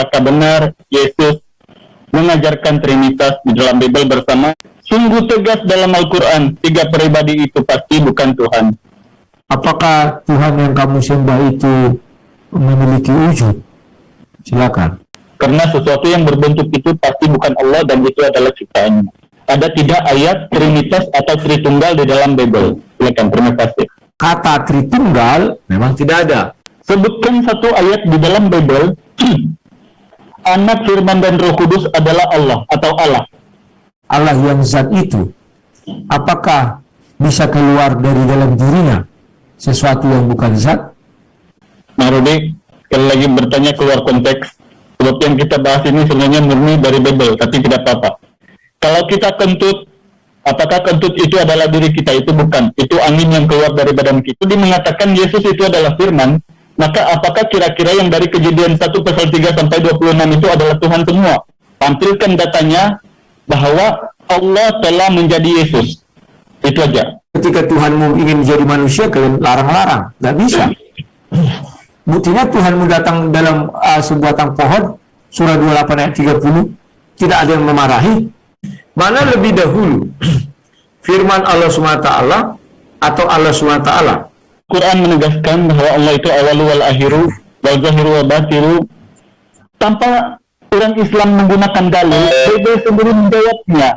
apakah benar Yesus mengajarkan Trinitas di dalam Bible bersama? Sungguh tegas dalam Al-Quran, 3 pribadi itu pasti bukan Tuhan. Apakah Tuhan yang kamu sembah itu memiliki wujud? Silakan. Karena sesuatu yang berbentuk itu pasti bukan Allah dan itu adalah ciptaannya. Ada tidak ayat Trinitas atau Tritunggal di dalam Bible? Silakan, terima kasih. Kata Tritunggal memang tidak ada. Sebutkan satu ayat di dalam Bible, Anak, Firman, dan Roh Kudus adalah Allah atau Allah. Allah yang zat itu, apakah bisa keluar dari dalam dirinya sesuatu yang bukan zat? Nah, Rudi, sekali lagi bertanya keluar konteks. Sebab yang kita bahas ini sebenarnya murni dari Bible, tapi tidak apa-apa. Kalau kita kentut, apakah kentut itu adalah diri kita? Itu bukan. Itu angin yang keluar dari badan kita. Dia mengatakan Yesus itu adalah Firman, maka apakah kira-kira yang dari Kejadian 1 pasal 3 sampai 26 itu adalah Tuhan semua? Tampilkan datanya bahwa Allah telah menjadi Yesus. Itu aja. Ketika Tuhanmu ingin menjadi manusia, kalian larang-larang. Nggak bisa. Buktinya Tuhanmu datang dalam sebuah batang pohon, surah 28 ayat 30, tidak ada yang memarahi. Mana lebih dahulu? Firman Allah SWT atau Allah SWT? Quran menegaskan bahwa Allah itu awalu wal akhiru, wal zahiru wal batiru. Tanpa orang Islam menggunakan dalil, Bible sendiri menjawabnya.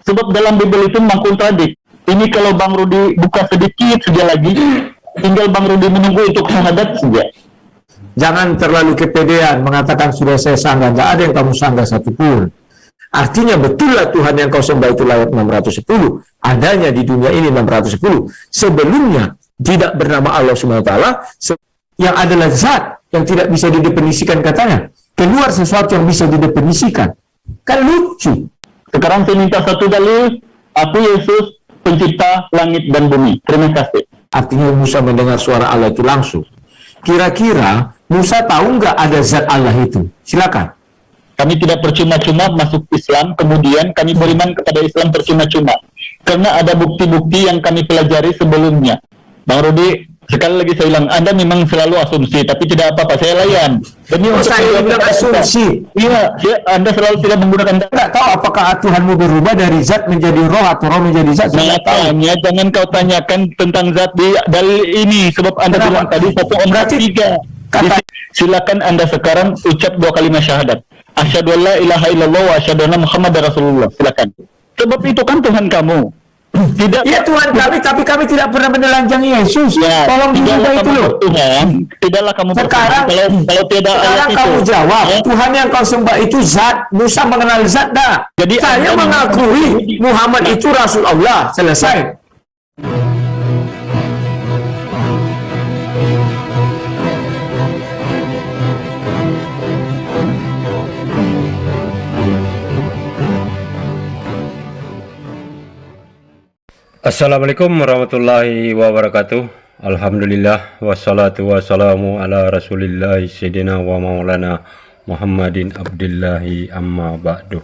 Sebab dalam Bible itu mengkontradik. Ini kalau Bang Rudi buka sedikit saja lagi, tinggal Bang Rudi menunggu untuk syahadat saja. Jangan terlalu kepedean mengatakan sudah saya sanggah. Tidak ada yang kamu sanggah satupun. Artinya betullah Tuhan yang kau sembah itu layak 610. Adanya di dunia ini 610. Sebelumnya tidak bernama Allah SWT, yang adalah zat yang tidak bisa didefinisikan katanya. Keluar sesuatu yang bisa didefinisikan. Kan lucu. Sekarang saya minta satu dalil. Aku Yesus, pencipta langit dan bumi. Terima kasih. Artinya Musa mendengar suara Allah itu langsung. Kira-kira Musa tahu nggak ada zat Allah itu? Silakan. Kami tidak percuma-cuma masuk Islam, kemudian kami beriman kepada Islam percuma-cuma. Karena ada bukti-bukti yang kami pelajari sebelumnya. Bang Rudi, sekali lagi saya ulang, Anda memang selalu asumsi, tapi tidak apa-apa, saya layan. Demi untuk saya bilang asumsi. Iya, Anda selalu tidak menggunakan data. Tidak tahu apakah Tuhanmu berubah dari zat menjadi roh atau roh menjadi zat. Makanya jangan kau tanyakan tentang zat di dalil ini, sebab Anda bilang tadi 1/3. Silakan Anda sekarang ucap 2 kalimat syahadat. Asyhadu an la ilaha illallah wa asyhadu anna Muhammadar Rasulullah. Silakan. Sebab itu kan Tuhan kamu. Tidak. Ya Tuhan kami, tapi kami tidak pernah menelanjangi Yesus. Ya, tolong diubah itu loh. Tuhan, tidaklah kamu sekarang kalau tidak sekarang ayat kamu itu, jawab, ya? Tuhan yang kau sembah itu zat. Musa mengenal zat dah. Jadi saya mengakui Muhammad itu Rasul Allah. Selesai. Assalamualaikum warahmatullahi wabarakatuh. Alhamdulillah wassalatu wassalamu ala rasulillah sayyidina wa maulana Muhammadin abdillahi amma ba'du.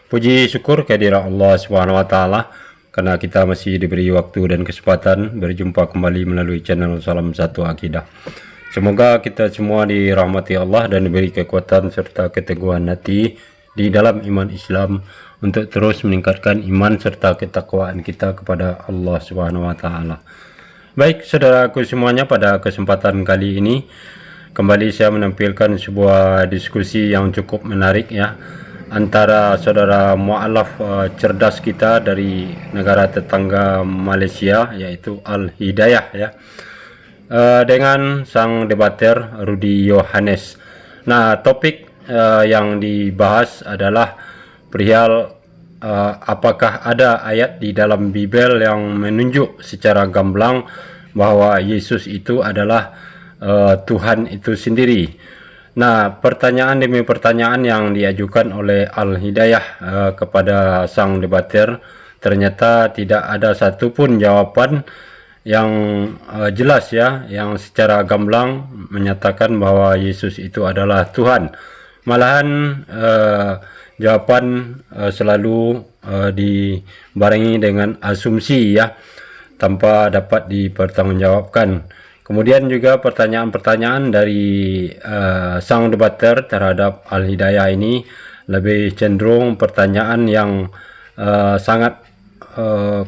Puji syukur kehadirat Allah Subhanahu wa taala karena kita masih diberi waktu dan kesempatan berjumpa kembali melalui channel Salam Satu Akidah. Semoga kita semua dirahmati Allah dan diberi kekuatan serta keteguhan hati di dalam iman Islam untuk terus meningkatkan iman serta ketakwaan kita kepada Allah Subhanahu wa taala. Baik, saudaraku semuanya, pada kesempatan kali ini kembali saya menampilkan sebuah diskusi yang cukup menarik ya antara saudara mualaf cerdas kita dari negara tetangga Malaysia yaitu Al Hidayah ya dengan sang debater Rudi Yohanes. Nah, topik yang dibahas adalah perihal apakah ada ayat di dalam Bible yang menunjuk secara gamblang bahwa Yesus itu adalah Tuhan itu sendiri. Nah, pertanyaan demi pertanyaan yang diajukan oleh Al Hidayah kepada sang debater, ternyata tidak ada satupun jawaban yang jelas ya, yang secara gamblang menyatakan bahwa Yesus itu adalah Tuhan. Malahan jawaban selalu dibarengi dengan asumsi ya, tanpa dapat dipertanggungjawabkan. Kemudian juga pertanyaan-pertanyaan dari sang debater terhadap Al-Hidayah ini lebih cenderung pertanyaan yang sangat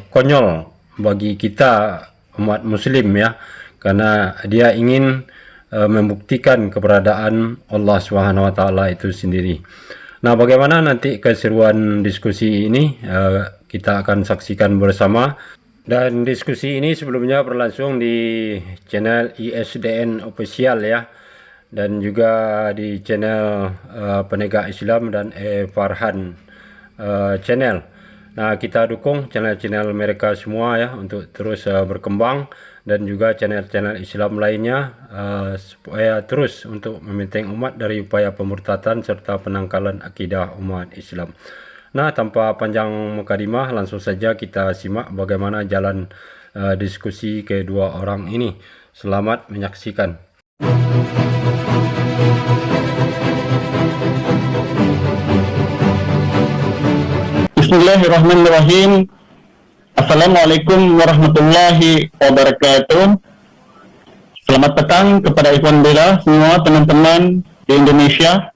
konyol bagi kita umat muslim ya, karena dia ingin membuktikan keberadaan Allah Subhanahu wa taala itu sendiri. Nah, bagaimana nanti keseruan diskusi ini kita akan saksikan bersama. Dan diskusi ini sebelumnya berlangsung di channel ISDN Official ya, dan juga di channel Penegak Islam dan Farhan channel. Nah, kita dukung channel-channel mereka semua ya untuk terus berkembang, dan juga channel-channel Islam lainnya supaya terus untuk membenteng umat dari upaya pemurtadan serta penangkalan akidah umat Islam. Nah, tanpa panjang mukadimah, langsung saja kita simak bagaimana jalan diskusi kedua orang ini. Selamat menyaksikan. Bismillahirrahmanirrahim. Assalamualaikum warahmatullahi wabarakatuh. Selamat petang kepada ikhwan bela semua teman-teman di Indonesia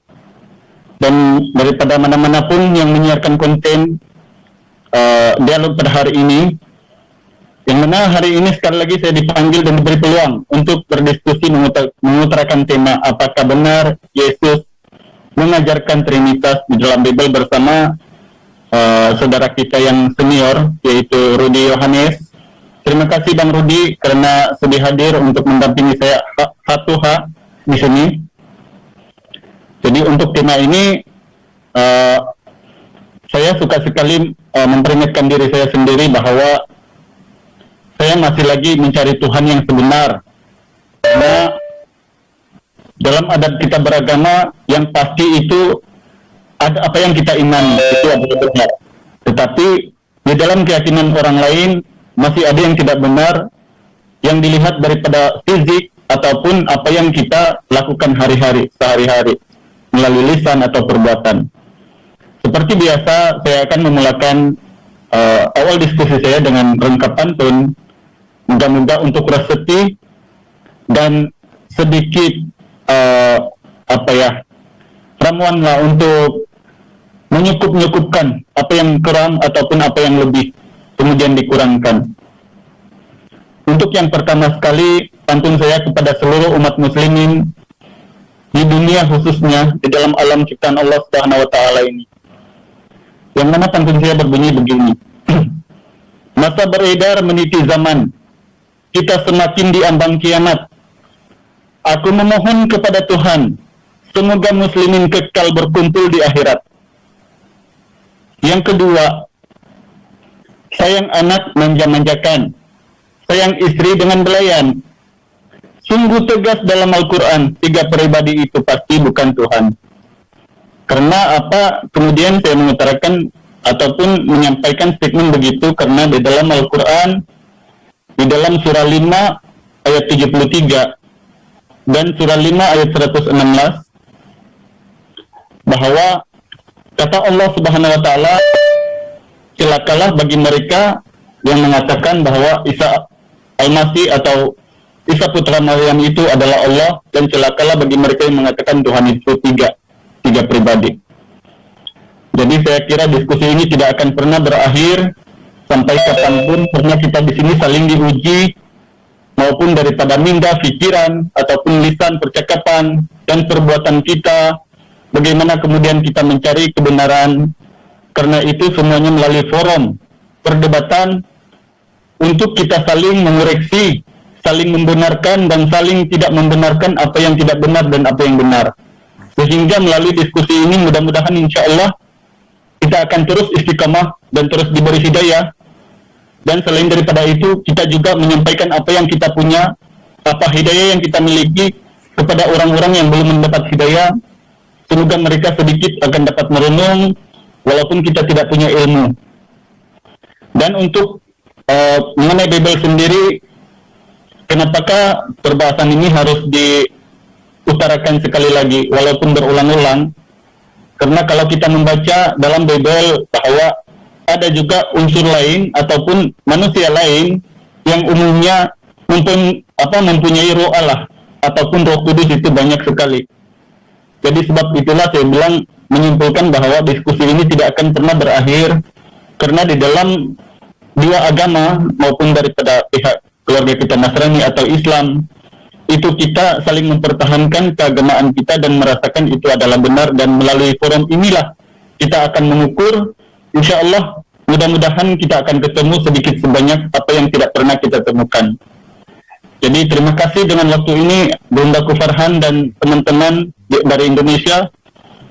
dan daripada mana-mana pun yang menyiarkan konten dialog pada hari ini, yang mana hari ini sekali lagi saya dipanggil dan diberi peluang untuk berdiskusi mengutarakan tema apakah benar Yesus mengajarkan Trinitas di dalam Bible bersama saudara kita yang senior yaitu Rudy Yohanes. Terima kasih Bang Rudy karena sudah hadir untuk mendampingi saya satu di sini. Jadi untuk tema ini saya suka sekali memperingatkan diri saya sendiri bahwa saya masih lagi mencari Tuhan yang sebenar. Karena dalam adat kita beragama yang pasti itu ada apa yang kita imani, itu adalah benar. Tetapi di dalam keyakinan orang lain masih ada yang tidak benar, yang dilihat daripada fisik ataupun apa yang kita lakukan sehari-hari melalui lisan atau perbuatan. Seperti biasa, saya akan memulakan awal diskusi saya dengan rangka pantun, mudah-mudah untuk reseti dan sedikit ramuan lah untuk menyukupkan apa yang kurang ataupun apa yang lebih kemudian dikurangkan. Untuk yang pertama sekali, pantun saya kepada seluruh umat muslimin di dunia khususnya di dalam alam ciptaan Allah Subhanahu wa taala ini. Yang mana pantun saya berbunyi begini. Masa beredar meniti zaman, kita semakin diambang kiamat. Aku memohon kepada Tuhan, semoga muslimin kekal berkumpul di akhirat. Yang kedua, sayang anak manja-manjakan, sayang istri dengan belayan. Sungguh tegas dalam Al-Quran, 3 pribadi itu pasti bukan Tuhan. Karena apa? Kemudian saya mengutarakan ataupun menyampaikan statement begitu karena di dalam Al-Quran, di dalam surah 5 ayat 73 dan surah 5 ayat 116, bahwa kata Allah Subhanahu wa taala, celakalah bagi mereka yang mengatakan bahwa Isa Al-Masih atau Isa putra Maryam itu adalah Allah, dan celakalah bagi mereka yang mengatakan Tuhan itu tiga pribadi. Jadi saya kira diskusi ini tidak akan pernah berakhir sampai kapanpun, karena kita di sini saling diuji maupun daripada minda pikiran ataupun lisan percakapan dan perbuatan kita, bagaimana kemudian kita mencari kebenaran. Karena itu semuanya melalui forum perdebatan untuk kita saling mengoreksi, saling membenarkan dan saling tidak membenarkan apa yang tidak benar dan apa yang benar. Sehingga melalui diskusi ini mudah-mudahan insya Allah kita akan terus istiqamah dan terus diberi hidayah. Dan selain daripada itu, kita juga menyampaikan apa yang kita punya, apa hidayah yang kita miliki kepada orang-orang yang belum mendapat hidayah. Semoga mereka sedikit akan dapat merenung walaupun kita tidak punya ilmu. Dan untuk mengenai Bible sendiri, kenapakah perbahasan ini harus diutarakan sekali lagi walaupun berulang-ulang? Karena kalau kita membaca dalam Bible bahwa ada juga unsur lain ataupun manusia lain yang umumnya mempunyai roh Allah ataupun Roh Kudus itu banyak sekali. Jadi sebab itulah saya bilang menyimpulkan bahwa diskusi ini tidak akan pernah berakhir, karena di dalam dua agama maupun daripada pihak keluarga kita Nasrani atau Islam, itu kita saling mempertahankan keagamaan kita dan merasakan itu adalah benar, dan melalui forum inilah kita akan mengukur, insya Allah mudah-mudahan kita akan ketemu sedikit sebanyak apa yang tidak pernah kita temukan. Jadi terima kasih dengan waktu ini Bunda Farhan dan teman-teman dari Indonesia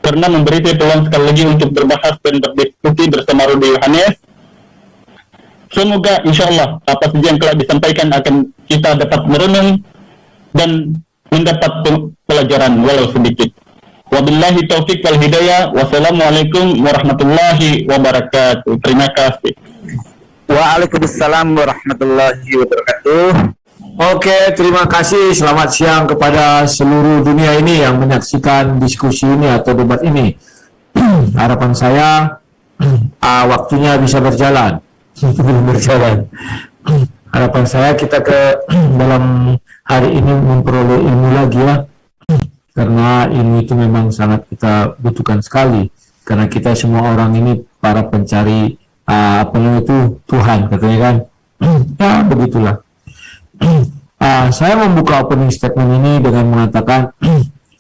karena memberi saya peluang sekali lagi untuk berbahas dan berdiskusi bersama Rudy Yohanes. Semoga insya Allah apa saja yang telah disampaikan akan kita dapat merenung dan mendapat pelajaran walau sedikit. Wabillahi taufiq wal hidayah. Wassalamualaikum warahmatullahi wabarakatuh. Terima kasih. Waalaikumsalam warahmatullahi wabarakatuh. Oke, terima kasih. Selamat siang kepada seluruh dunia ini yang menyaksikan diskusi ini atau debat ini. Harapan saya waktunya bisa berjalan. Belum berjalan. Harapan saya kita dalam hari ini memperoleh ilmu lagi ya. Karena ilmu itu memang sangat kita butuhkan sekali. Karena kita semua orang ini para pencari Tuhan, katanya kan. Ya, begitulah. Saya membuka opening statement ini dengan mengatakan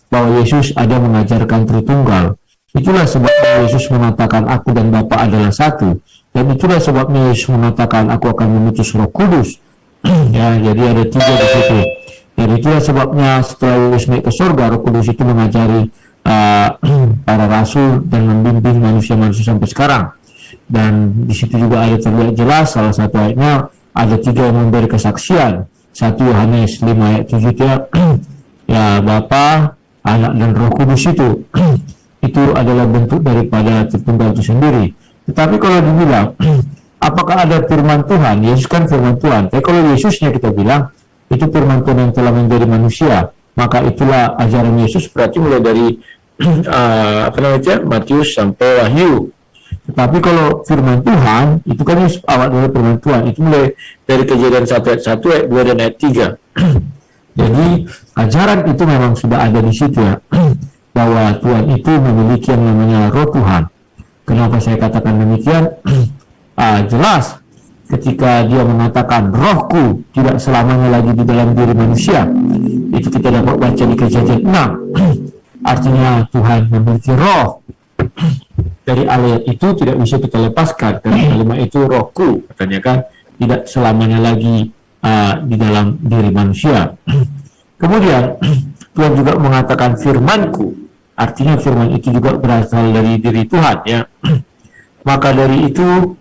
bahwa Yesus ada mengajarkan Tritunggal. Itulah sebabnya Yesus mengatakan aku dan Bapa adalah satu, dan itulah sebabnya Yesus mengatakan aku akan mengutus Roh Kudus. Ya, jadi ada 3 di situ. Dan itulah sebabnya setelah Yesus naik ke surga, Roh Kudus itu mengajari para rasul dan membimbing manusia-manusia sampai sekarang. Dan di situ juga ada terlihat jelas salah satu ayatnya ada 3 yang memberi kesaksian. 1 Yohanes 5 ayat 7 ya, ya Bapa, Anak dan Roh Kudus itu itu adalah bentuk daripada Tritunggal itu sendiri. Tetapi kalau dibilang apakah ada firman Tuhan? Yesus kan firman Tuhan. Tapi kalau Yesusnya kita bilang itu firman Tuhan yang telah menjadi manusia, maka itulah ajaran Yesus, berarti mulai dari Matius sampai Wahyu. Tetapi kalau firman Tuhan, itu kan awal dari firman Tuhan, itu mulai dari Kejadian 1 ayat 1, ayat 2, dan ayat 3. Jadi, ajaran itu memang sudah ada di situ ya, bahwa Tuhan itu memiliki yang namanya Roh Tuhan. Kenapa saya katakan demikian? Jelas, ketika dia mengatakan, Rohku tidak selamanya lagi di dalam diri manusia. Itu kita dapat baca di Kejadian 6. Artinya, Tuhan memiliki roh. Dari ayat itu tidak bisa kita lepaskan karena kalimat itu rohku, katanya kan, tidak selamanya lagi di dalam diri manusia. Kemudian Tuhan juga mengatakan firmanku, artinya firman itu juga berasal dari diri Tuhan ya. Maka dari itu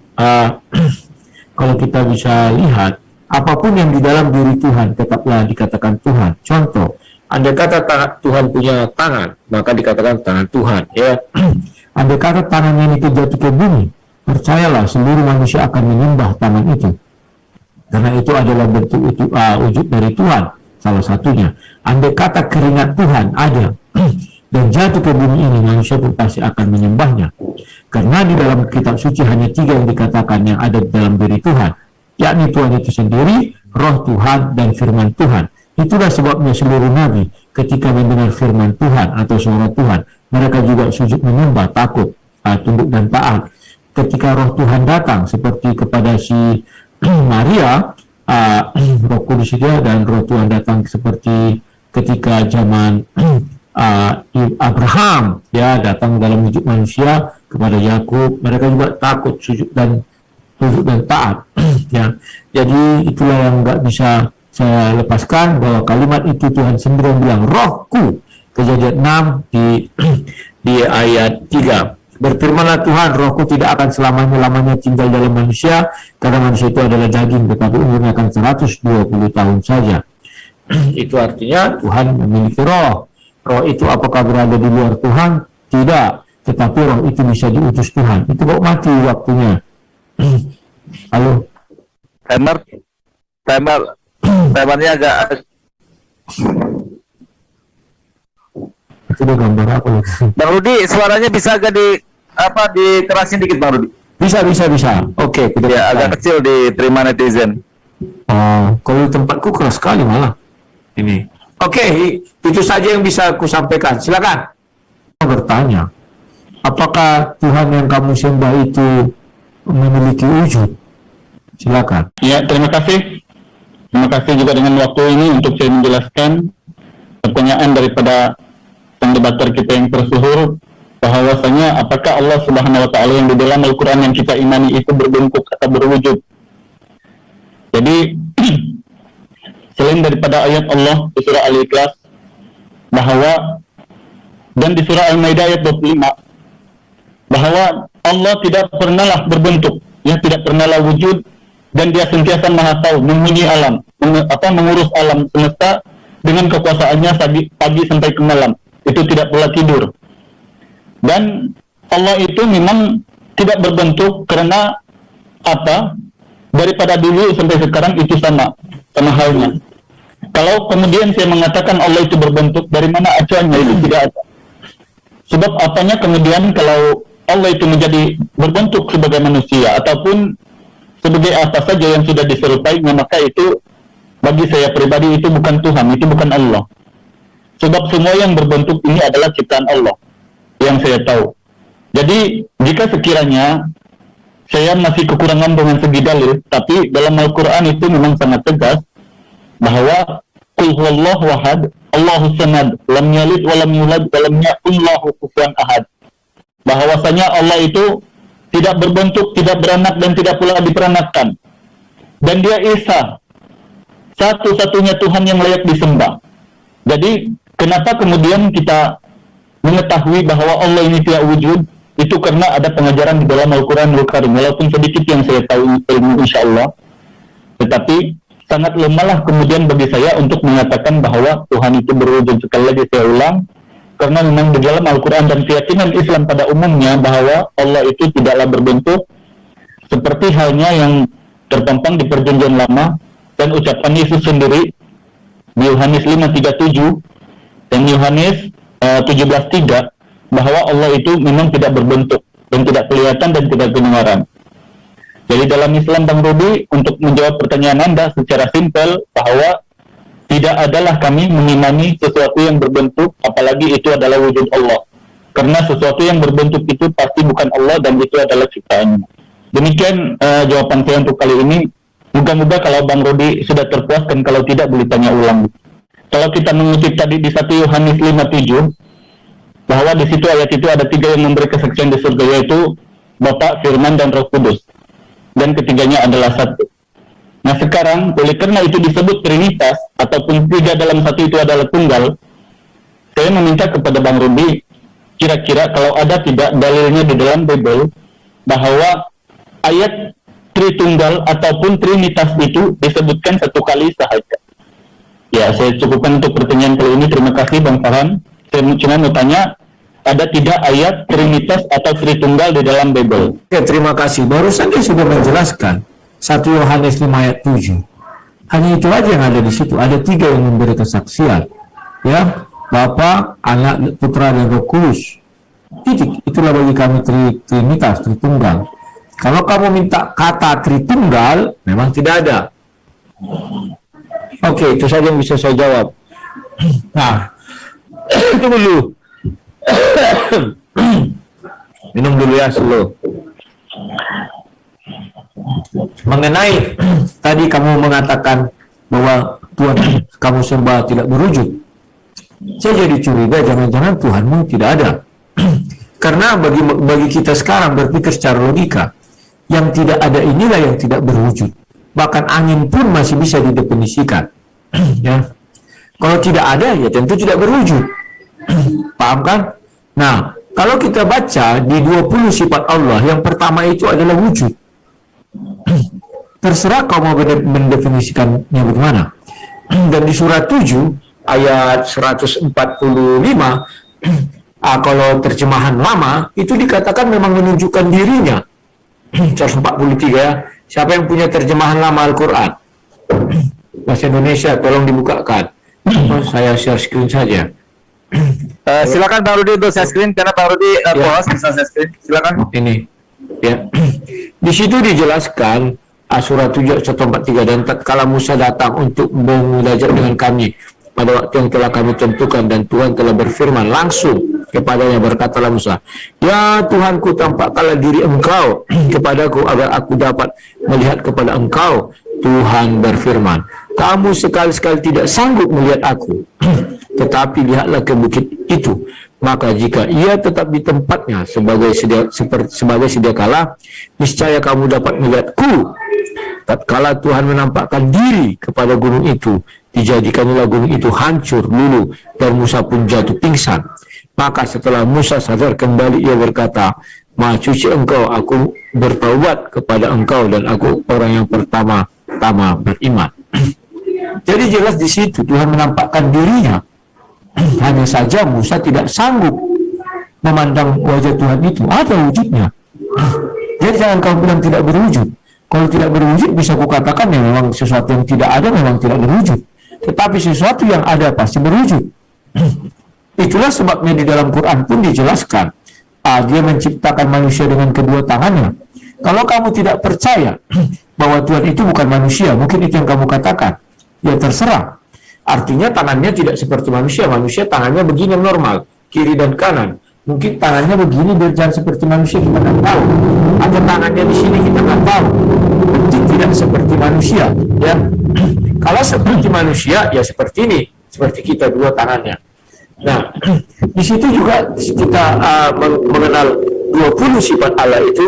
kalau kita bisa lihat apapun yang di dalam diri Tuhan tetaplah dikatakan Tuhan. Contoh, andai kata Tuhan punya tangan, maka dikatakan tangan Tuhan ya. Andai kata tangannya itu jatuh ke bumi, percayalah seluruh manusia akan menyembah tangan itu. Karena itu adalah bentuk wujud dari Tuhan, salah satunya. Andai kata keringat Tuhan ada dan jatuh ke bumi ini, manusia pun pasti akan menyembahnya. Karena di dalam kitab suci hanya 3 yang dikatakan yang ada di dalam diri Tuhan, yakni Tuhan itu sendiri, Roh Tuhan, dan firman Tuhan. Itulah sebabnya seluruh nabi ketika mendengar firman Tuhan atau suara Tuhan, mereka juga sujud menyembah, takut, tunduk dan taat. Ketika Roh Tuhan datang seperti kepada si Maria, Roh Kudus dia, dan Roh Tuhan datang seperti ketika zaman Abraham ya, datang dalam wujud manusia kepada Yakub, mereka juga takut, sujud dan tunduk dan taat. Ya, jadi itulah yang nggak bisa saya lepaskan, bahwa kalimat itu Tuhan sendiri yang bilang rohku. Kejadian 6 di ayat 3. Berfirmanlah Tuhan, rohku tidak akan selamanya-lamanya tinggal dalam manusia, karena manusia itu adalah daging, tetapi umurnya akan 120 tahun saja. Itu artinya Tuhan memiliki roh. Roh itu apakah berada di luar Tuhan? Tidak. Tetapi roh itu bisa diutus Tuhan. Itu kok mati waktunya. Halo? Timernya agak... Itu udah gambar apa ya? Bang Rudi, suaranya bisa agak dikerasin dikit Bang Rudi. Bisa. Oke, ya, agak kecil diterima netizen. Kalau di tempatku keras sekali malah. Ini. Oke, itu saja yang bisa aku sampaikan. Silakan. Bertanya, apakah Tuhan yang kamu sembah itu memiliki wujud? Silakan. Ya, terima kasih. Terima kasih juga dengan waktu ini untuk saya menjelaskan pertanyaan daripada sang debater kita yang tersuhur, bahwasanya apakah Allah Subhanahu wa taala yang di dalam Al-Qur'an yang kita imani itu berbentuk atau berwujud. Jadi selain daripada ayat Allah di surah Al-Ikhlas bahwa dan di surah Al-Maidah ayat 25 bahwa Allah tidak pernahlah berbentuk, ya tidak pernahlah wujud, dan dia sentiasa maha tahu, menghuni alam, mengurus alam semesta dengan kekuasaannya pagi sampai ke malam. Itu tidak pula tidur. Dan Allah itu memang tidak berbentuk karena apa? Daripada dulu sampai sekarang itu sama halnya. Kalau kemudian saya mengatakan Allah itu berbentuk, dari mana acuannya? Itu tidak ada. Sebab apanya kemudian kalau Allah itu menjadi berbentuk sebagai manusia ataupun sebagai apa saja yang sudah diserupainya, maka itu bagi saya pribadi itu bukan Tuhan, itu bukan Allah. Sebab semua yang berbentuk ini adalah ciptaan Allah yang saya tahu. Jadi jika sekiranya saya masih kekurangan dengan segi dalil, tapi dalam Al-Quran itu memang sangat tegas bahwa Qul huwallahu ahad, Allahu samad, lam yalid wa lam yulad wa lam yakul lahu kufuwan ahad. Bahwasanya Allah itu tidak berbentuk, tidak beranak, dan tidak pula diperanakkan. Dan dia Esa, satu-satunya Tuhan yang layak disembah. Jadi, kenapa kemudian kita mengetahui bahwa Allah ini tidak wujud? Itu karena ada pengajaran di dalam Al-Quran Al-Karim, walaupun sedikit yang saya tahu ilmu insyaAllah. Tetapi, sangat lemahlah kemudian bagi saya untuk mengatakan bahwa Tuhan itu berwujud. Sekali lagi saya ulang, karena memang di dalam Al-Quran dan keyakinan Islam pada umumnya bahwa Allah itu tidaklah berbentuk, seperti halnya yang terpampang di Perjanjian Lama dan ucapan Yesus sendiri di Yohanes 5:37 dan Yohanes 17:3 bahwa Allah itu memang tidak berbentuk dan tidak kelihatan dan tidak kedengaran. Jadi dalam Islam, Bang Rudi, untuk menjawab pertanyaan Anda secara simpel bahwa tidak adalah kami mengimani sesuatu yang berbentuk, apalagi itu adalah wujud Allah. Karena sesuatu yang berbentuk itu pasti bukan Allah dan itu adalah ciptaannya. Demikian jawaban saya untuk kali ini. Moga-moga kalau Bang Rudi sudah terpuaskan, kalau tidak boleh tanya ulang. Kalau kita mengutip tadi di 1 Yohanes 5:7, bahwa di situ ayat itu ada 3 yang memberi kesaksian di surga, yaitu Bapa, Firman, dan Roh Kudus. Dan ketiganya adalah satu. Nah sekarang, oleh karena itu disebut Trinitas, ataupun 3 dalam 1 itu adalah tunggal, saya meminta kepada Bang Rudi, kira-kira kalau ada tidak dalilnya di dalam Bible, bahwa ayat Tritunggal ataupun Trinitas itu disebutkan 1 kali sahaja. Ya, saya cukupkan untuk pertanyaan kali ini. Terima kasih Bang Farhan. Saya cuma mau tanya, ada tidak ayat Trinitas atau Tritunggal di dalam Bible? Oke, terima kasih. Barusan dia sudah menjelaskan 1 Yohanes 5 ayat 7. Hanya itu aja yang ada di situ. Ada 3 yang memberi kesaksian. Ya, Bapa, Anak, Putra, dan Roh Kudus. Titik. Itulah bagi kami Trinitas, Tritunggal. Kalau kamu minta kata Tritunggal, memang tidak ada. Oke, itu saja yang bisa saya jawab. Nah, itu dulu. Minum dulu ya, slow. Mengenai tadi kamu mengatakan bahwa Tuhan kamu sembah tidak berwujud, saya jadi curiga jangan-jangan Tuhanmu tidak ada. Karena bagi kita sekarang berpikir secara logika, yang tidak ada inilah yang tidak berwujud. Bahkan angin pun masih bisa didefinisikan. Ya. Kalau tidak ada, ya tentu tidak berwujud. Paham kan? Nah, kalau kita baca di 20 sifat Allah, yang pertama itu adalah wujud. Terserah kau mau mendefinisikannya bagaimana. Dan di surat 7 ayat 145 kalau terjemahan lama itu dikatakan memang menunjukkan dirinya. 143 ya. Siapa yang punya terjemahan lama Al-Quran? Bahasa Indonesia tolong dibukakan. Saya share screen saja. Silakan Bang Rudi untuk share screen, karena Bang Rudi bos bisa share screen. Silakan. Ini ya. Di situ dijelaskan Surat 7 ayat 143. Dan tatkala Musa datang untuk belajar dengan kami pada waktu yang telah kami tentukan, dan Tuhan telah berfirman langsung kepadanya, berkatalah Musa, ya Tuhanku, tampakkanlah diri engkau kepadaku agar aku dapat melihat kepada engkau. Tuhan berfirman, kamu sekali-sekali tidak sanggup melihat aku, tetapi lihatlah ke bukit itu, maka jika ia tetap di tempatnya sebagai sedia kala, niscaya kamu dapat melihatku. Tatkala Tuhan menampakkan diri kepada gunung itu, dijadikanlah gunung itu hancur luluh, dan Musa pun jatuh pingsan. Maka setelah Musa sadar kembali, ia berkata, Maha suci engkau, aku bertaubat kepada engkau, dan aku orang yang pertama beriman. Jadi jelas di situ Tuhan menampakkan dirinya. Hanya saja Musa tidak sanggup memandang wajah Tuhan itu. Ada wujudnya. Jadi jangan kau bilang tidak berwujud. Kalau tidak berwujud bisa kukatakan ya memang sesuatu yang tidak ada memang tidak berwujud. Tetapi sesuatu yang ada pasti berwujud. Itulah sebabnya di dalam Quran pun dijelaskan, dia menciptakan manusia dengan kedua tangannya. Kalau kamu tidak percaya bahwa Tuhan itu bukan manusia, mungkin itu yang kamu katakan, ya terserah. Artinya tangannya tidak seperti manusia. Manusia tangannya begini normal, kiri dan kanan. Mungkin tangannya begini berjalan seperti manusia, kita nggak tahu. Atau tangannya di sini, kita nggak tahu. Mungkin tidak seperti manusia, ya. Kalau seperti manusia, ya seperti ini, seperti kita dua tangannya. Nah, di situ juga kita mengenal 20 sifat Allah itu,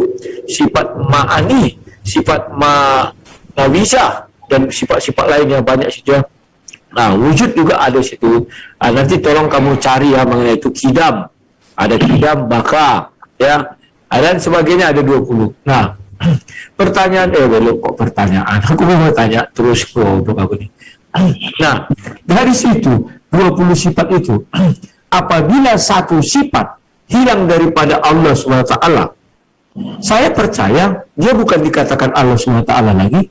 sifat ma'ani, sifat ma'nawizah, dan sifat-sifat lain yang banyak situ. Nah, wujud juga ada situ. Nanti tolong kamu cari ya mengenai itu kidam. Ada kidam, baka, ya, dan sebagainya, ada 20. Nah, pertanyaan, belum kok pertanyaan. Aku mau tanya terus untuk aku nih. Nah, dari situ 20 sifat itu, apabila satu sifat hilang daripada Allah SWT, saya percaya dia bukan dikatakan Allah SWT lagi.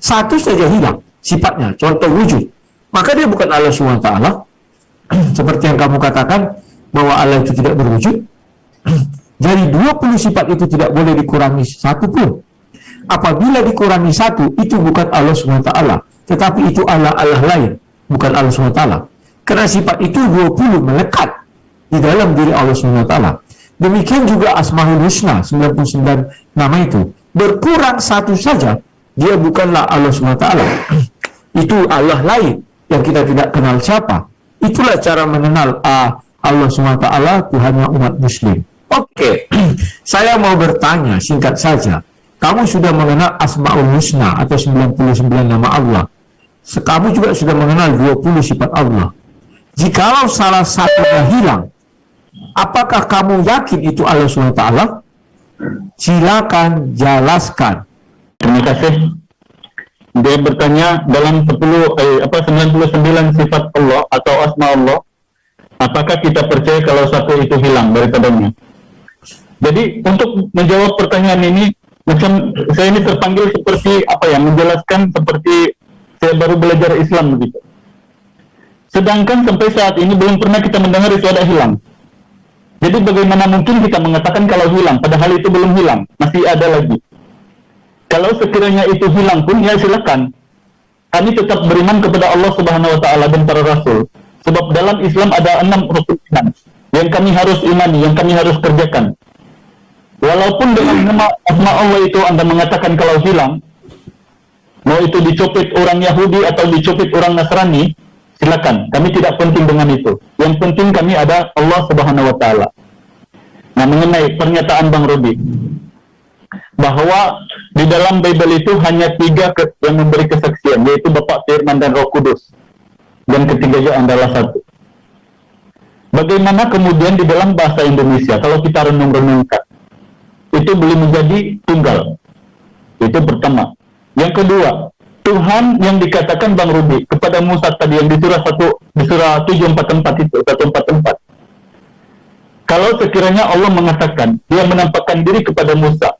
Satu saja hilang sifatnya, contoh wujud, maka dia bukan Allah SWT. Seperti yang kamu katakan bahwa Allah itu tidak berwujud. Jadi 20 sifat itu tidak boleh dikurangi satu pun. Apabila dikurangi satu, itu bukan Allah SWT, tetapi itu Allah lain, bukan Allah SWT. Karena sifat itu 20 melekat di dalam diri Allah SWT. Demikian juga Asmaul Husna, 99 nama itu. Berkurang satu saja, dia bukanlah Allah SWT. Itu Allah lain yang kita tidak kenal siapa. Itulah cara mengenal Allah SWT, Tuhannya umat muslim. Oke, saya mau bertanya singkat saja. Kamu sudah mengenal Asmaul Husna atau 99 nama Allah. Kamu juga sudah mengenal 20 sifat Allah. Jikalau salah satunya hilang, apakah kamu yakin itu Allah SWT? Silakan jelaskan. Terima kasih. Dia bertanya dalam 99 sifat Allah atau asma Allah, apakah kita percaya kalau satu itu hilang daripadanya? Jadi untuk menjawab pertanyaan ini, macam saya ini terpanggil seperti menjelaskan seperti saya baru belajar Islam begitu. Sedangkan sampai saat ini belum pernah kita mendengar itu ada hilang. Jadi bagaimana mungkin kita mengatakan kalau hilang, padahal itu belum hilang, masih ada lagi. Kalau sekiranya itu hilang pun, ya silakan. Kami tetap beriman kepada Allah Subhanahu Wa Taala dan para Rasul. Sebab dalam Islam ada 6 rukun iman yang kami harus imani, yang kami harus kerjakan. Walaupun dengan nama asma Allah itu Anda mengatakan kalau hilang, mau itu dicopet orang Yahudi atau dicopet orang Nasrani, silakan. Kami tidak penting dengan itu. Yang penting kami ada Allah Subhanahu Wa Taala. Nah, mengenai pernyataan Bang Rodi, bahwa di dalam Bible itu hanya 3 yang memberi kesaksian, yaitu Bapa, Firman, dan Roh Kudus. Dan ketiganya adalah satu. Bagaimana kemudian di dalam bahasa Indonesia, kalau kita renung-renungkan, itu belum menjadi tunggal. Itu pertama. Yang kedua, Tuhan yang dikatakan Bang Rudi kepada Musa tadi yang di surah 744 itu, 144. Kalau sekiranya Allah mengatakan, dia menampakkan diri kepada Musa,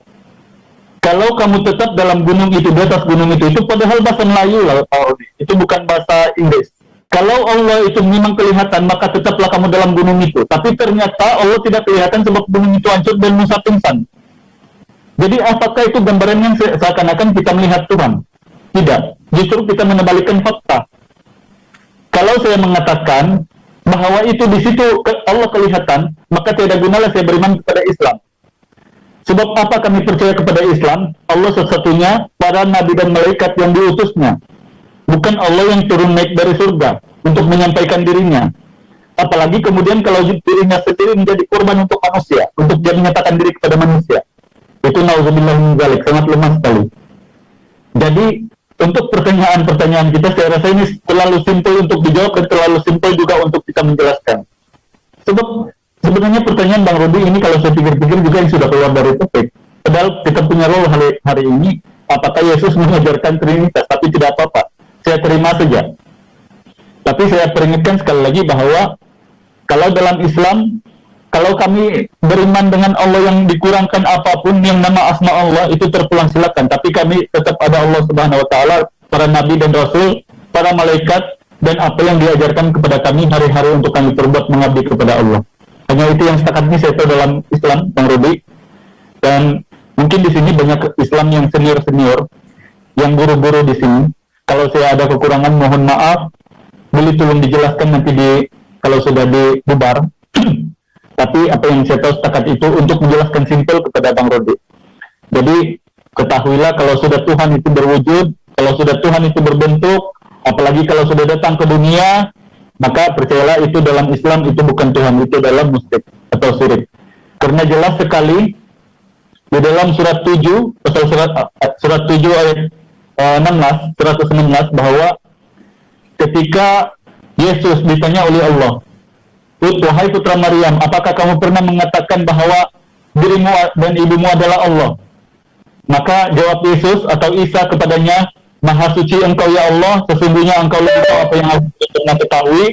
kalau kamu tetap dalam gunung itu, di atas gunung itu padahal bahasa Melayu lah, Pak Rudi. Itu bukan bahasa Inggris. Kalau Allah itu memang kelihatan, maka tetaplah kamu dalam gunung itu. Tapi ternyata Allah tidak kelihatan sebab gunung itu hancur dan Musa pingsan. Jadi apakah itu gambaran yang seakan-akan kita melihat Tuhan? Tidak. Justru kita menerbalikan fakta. Kalau saya mengatakan bahwa itu di situ Allah kelihatan, maka tidak gunalah saya beriman kepada Islam. Sebab apa kami percaya kepada Islam? Allah satu-satunya, para nabi dan malaikat yang diutusnya. Bukan Allah yang turun naik dari surga untuk menyampaikan dirinya. Apalagi kemudian kalau dirinya sendiri menjadi korban untuk manusia, untuk dia menyatakan diri kepada manusia. Itu nauzubillah min dzalik, sangat lemah sekali. Jadi untuk pertanyaan-pertanyaan kita, saya rasa ini terlalu simpel untuk dijawab dan terlalu simpel juga untuk kita menjelaskan. Sebab sebenarnya pertanyaan Bang Rudi ini kalau saya pikir-pikir juga yang sudah keluar dari topik. Padahal kita punya role hari ini, apakah Yesus mengajarkan Trinitas, tapi tidak apa-apa. Saya terima saja. Tapi saya peringatkan sekali lagi bahwa kalau dalam Islam, kalau kami beriman dengan Allah yang dikurangkan apapun yang nama asma Allah itu terpulang silakan. Tapi kami tetap ada Allah Subhanahu Wa Taala, para nabi dan rasul, para malaikat, dan apa yang diajarkan kepada kami hari-hari untuk kami perbuat mengabdi kepada Allah. Hanya itu yang setakat ini saya tahu dalam Islam, Bang Rudi. Dan mungkin di sini banyak Islam yang senior-senior, yang guru-guru di sini. Kalau saya ada kekurangan, mohon maaf. Boleh tolong dijelaskan nanti kalau sudah dibubar. Tapi apa yang saya tahu setakat itu untuk menjelaskan simpel kepada Bang Rodi. Jadi ketahuilah kalau sudah Tuhan itu berwujud, kalau sudah Tuhan itu berbentuk, apalagi kalau sudah datang ke dunia, maka percayalah itu dalam Islam itu bukan Tuhan, itu dalam musyrik atau syirik. Karena jelas sekali di dalam surat 7, surat 7 ayat 116 bahwa ketika Yesus ditanya oleh Allah, wahai putra Maryam, apakah kamu pernah mengatakan bahwa dirimu dan ibumu adalah Allah? Maka jawab Yesus atau Isa kepadanya, Maha suci engkau ya Allah, sesungguhnya engkau lebih tahu apa yang aku pernah ketahui,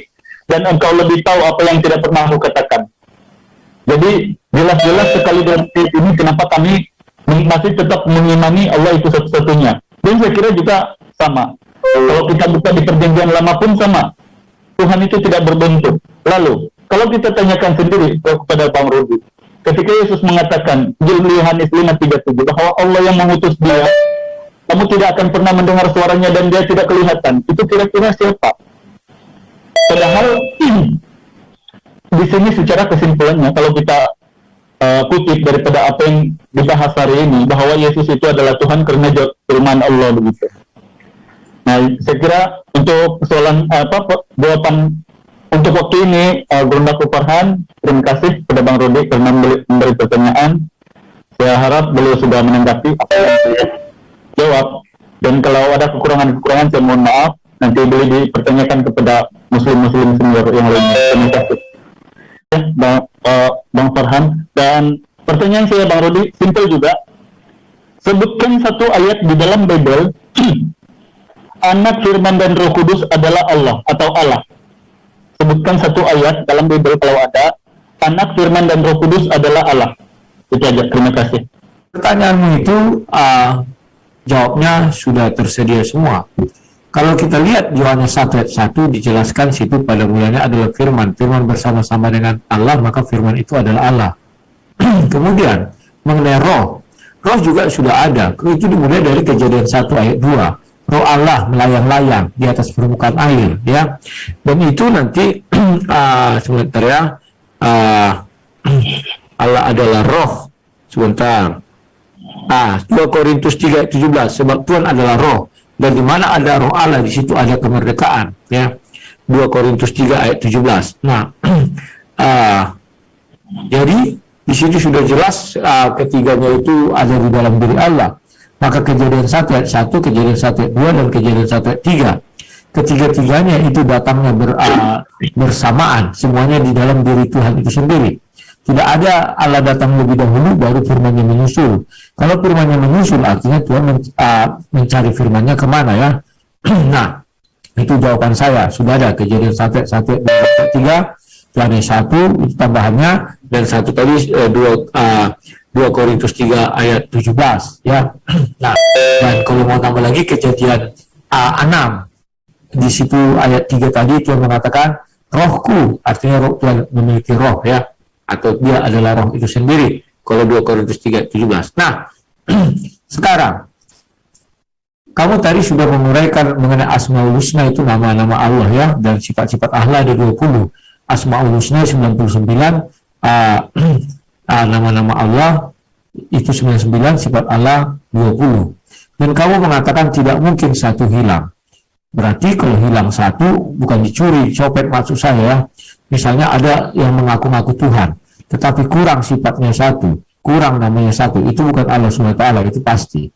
dan engkau lebih tahu apa yang tidak pernah aku katakan. Jadi jelas-jelas sekali dalam ayat ini kenapa kami masih tetap mengimani Allah itu satu-satunya. Dan saya kira juga sama. Kalau kita buka di perjanjian lama pun sama. Tuhan itu tidak berbentuk. Lalu kalau kita tanyakan sendiri kepada Bang Rudi, ketika Yesus mengatakan Yohanes 5:37 bahwa Allah yang mengutus dia, kamu tidak akan pernah mendengar suaranya dan dia tidak kelihatan. Itu kira-kira siapa? Padahal di sini secara kesimpulannya kalau kita kutip daripada apa yang dibahas hari ini bahwa Yesus itu adalah Tuhan karena firman Allah begitu. Nah, saya kira untuk persoalan jawaban untuk waktu ini, Guru Farhan, terima kasih kepada Bang Rudi karena memberi pertanyaan. Saya harap beliau sudah menanggapi apa yang saya jawab. Dan kalau ada kekurangan-kekurangan, saya mohon maaf. Nanti boleh dipertanyakan kepada muslim-muslim senior yang lainnya. Terima kasih. Ya, Bang Farhan. Dan pertanyaan saya, Bang Rudi, simpel juga. Sebutkan satu ayat di dalam Bible, anak, firman, dan roh kudus adalah Allah atau Allah. Sebutkan satu ayat dalam Bible kalau ada, anak, firman, dan roh kudus adalah Allah. Itu aja, terima kasih. Pertanyaanmu itu jawabnya sudah tersedia semua. Kalau kita lihat Yohanes 1 ayat 1 dijelaskan situ pada mulanya adalah firman. Firman bersama-sama dengan Allah, maka firman itu adalah Allah. Kemudian mengenai roh. Roh juga sudah ada. Itu dimulai dari Kejadian 1 ayat 2. Roh Allah melayang-layang di atas permukaan air, ya. Dan itu nanti sebentar ya. Allah adalah roh. Sebentar. 2 Korintus 3:17, sebab Tuhan adalah roh. Dan di mana ada roh Allah, di situ ada kemerdekaan, ya. 2 Korintus 3 ayat 17. Nah, jadi di situ sudah jelas ketiganya itu ada di dalam diri Allah. Maka Kejadian 1 ayat 1, Kejadian 1 ayat 2, dan Kejadian 1 ayat 3. Ketiga-tiganya itu datangnya bersamaan, semuanya di dalam diri Tuhan itu sendiri. Tidak ada Allah datang lebih dahulu baru firman-Nya menyusul. Kalau firman-Nya menyusul artinya Tuhan mencari firman-Nya kemana, ya. Nah, itu jawaban saya. Sudah ada Kejadian 1 ayat 1 ayat 3, Yohanes 1 itu tambahannya, dan satu tadi 2 Korintus 3 ayat 17, ya. Nah, dan kalau mau tambah lagi Kejadian 6 di situ ayat 3 tadi Tuhan mengatakan rohku, artinya roh Tuhan memiliki roh, ya, atau dia adalah roh itu sendiri. Kalau 2 Korintus 3 ayat 17. Nah, Sekarang, kamu tadi sudah menguraikan mengenai Asmaul Husna, itu nama-nama Allah ya, dan sifat-sifat Allah ada 20. Asmaul Husna 99, nama-nama Allah itu 99, sifat Allah 20. Dan kamu mengatakan tidak mungkin satu hilang. Berarti kalau hilang satu, bukan dicuri, copet maksud saya ya. Misalnya ada yang mengaku-ngaku Tuhan, tetapi kurang sifatnya satu, kurang namanya satu, itu bukan Allah SWT, itu pasti.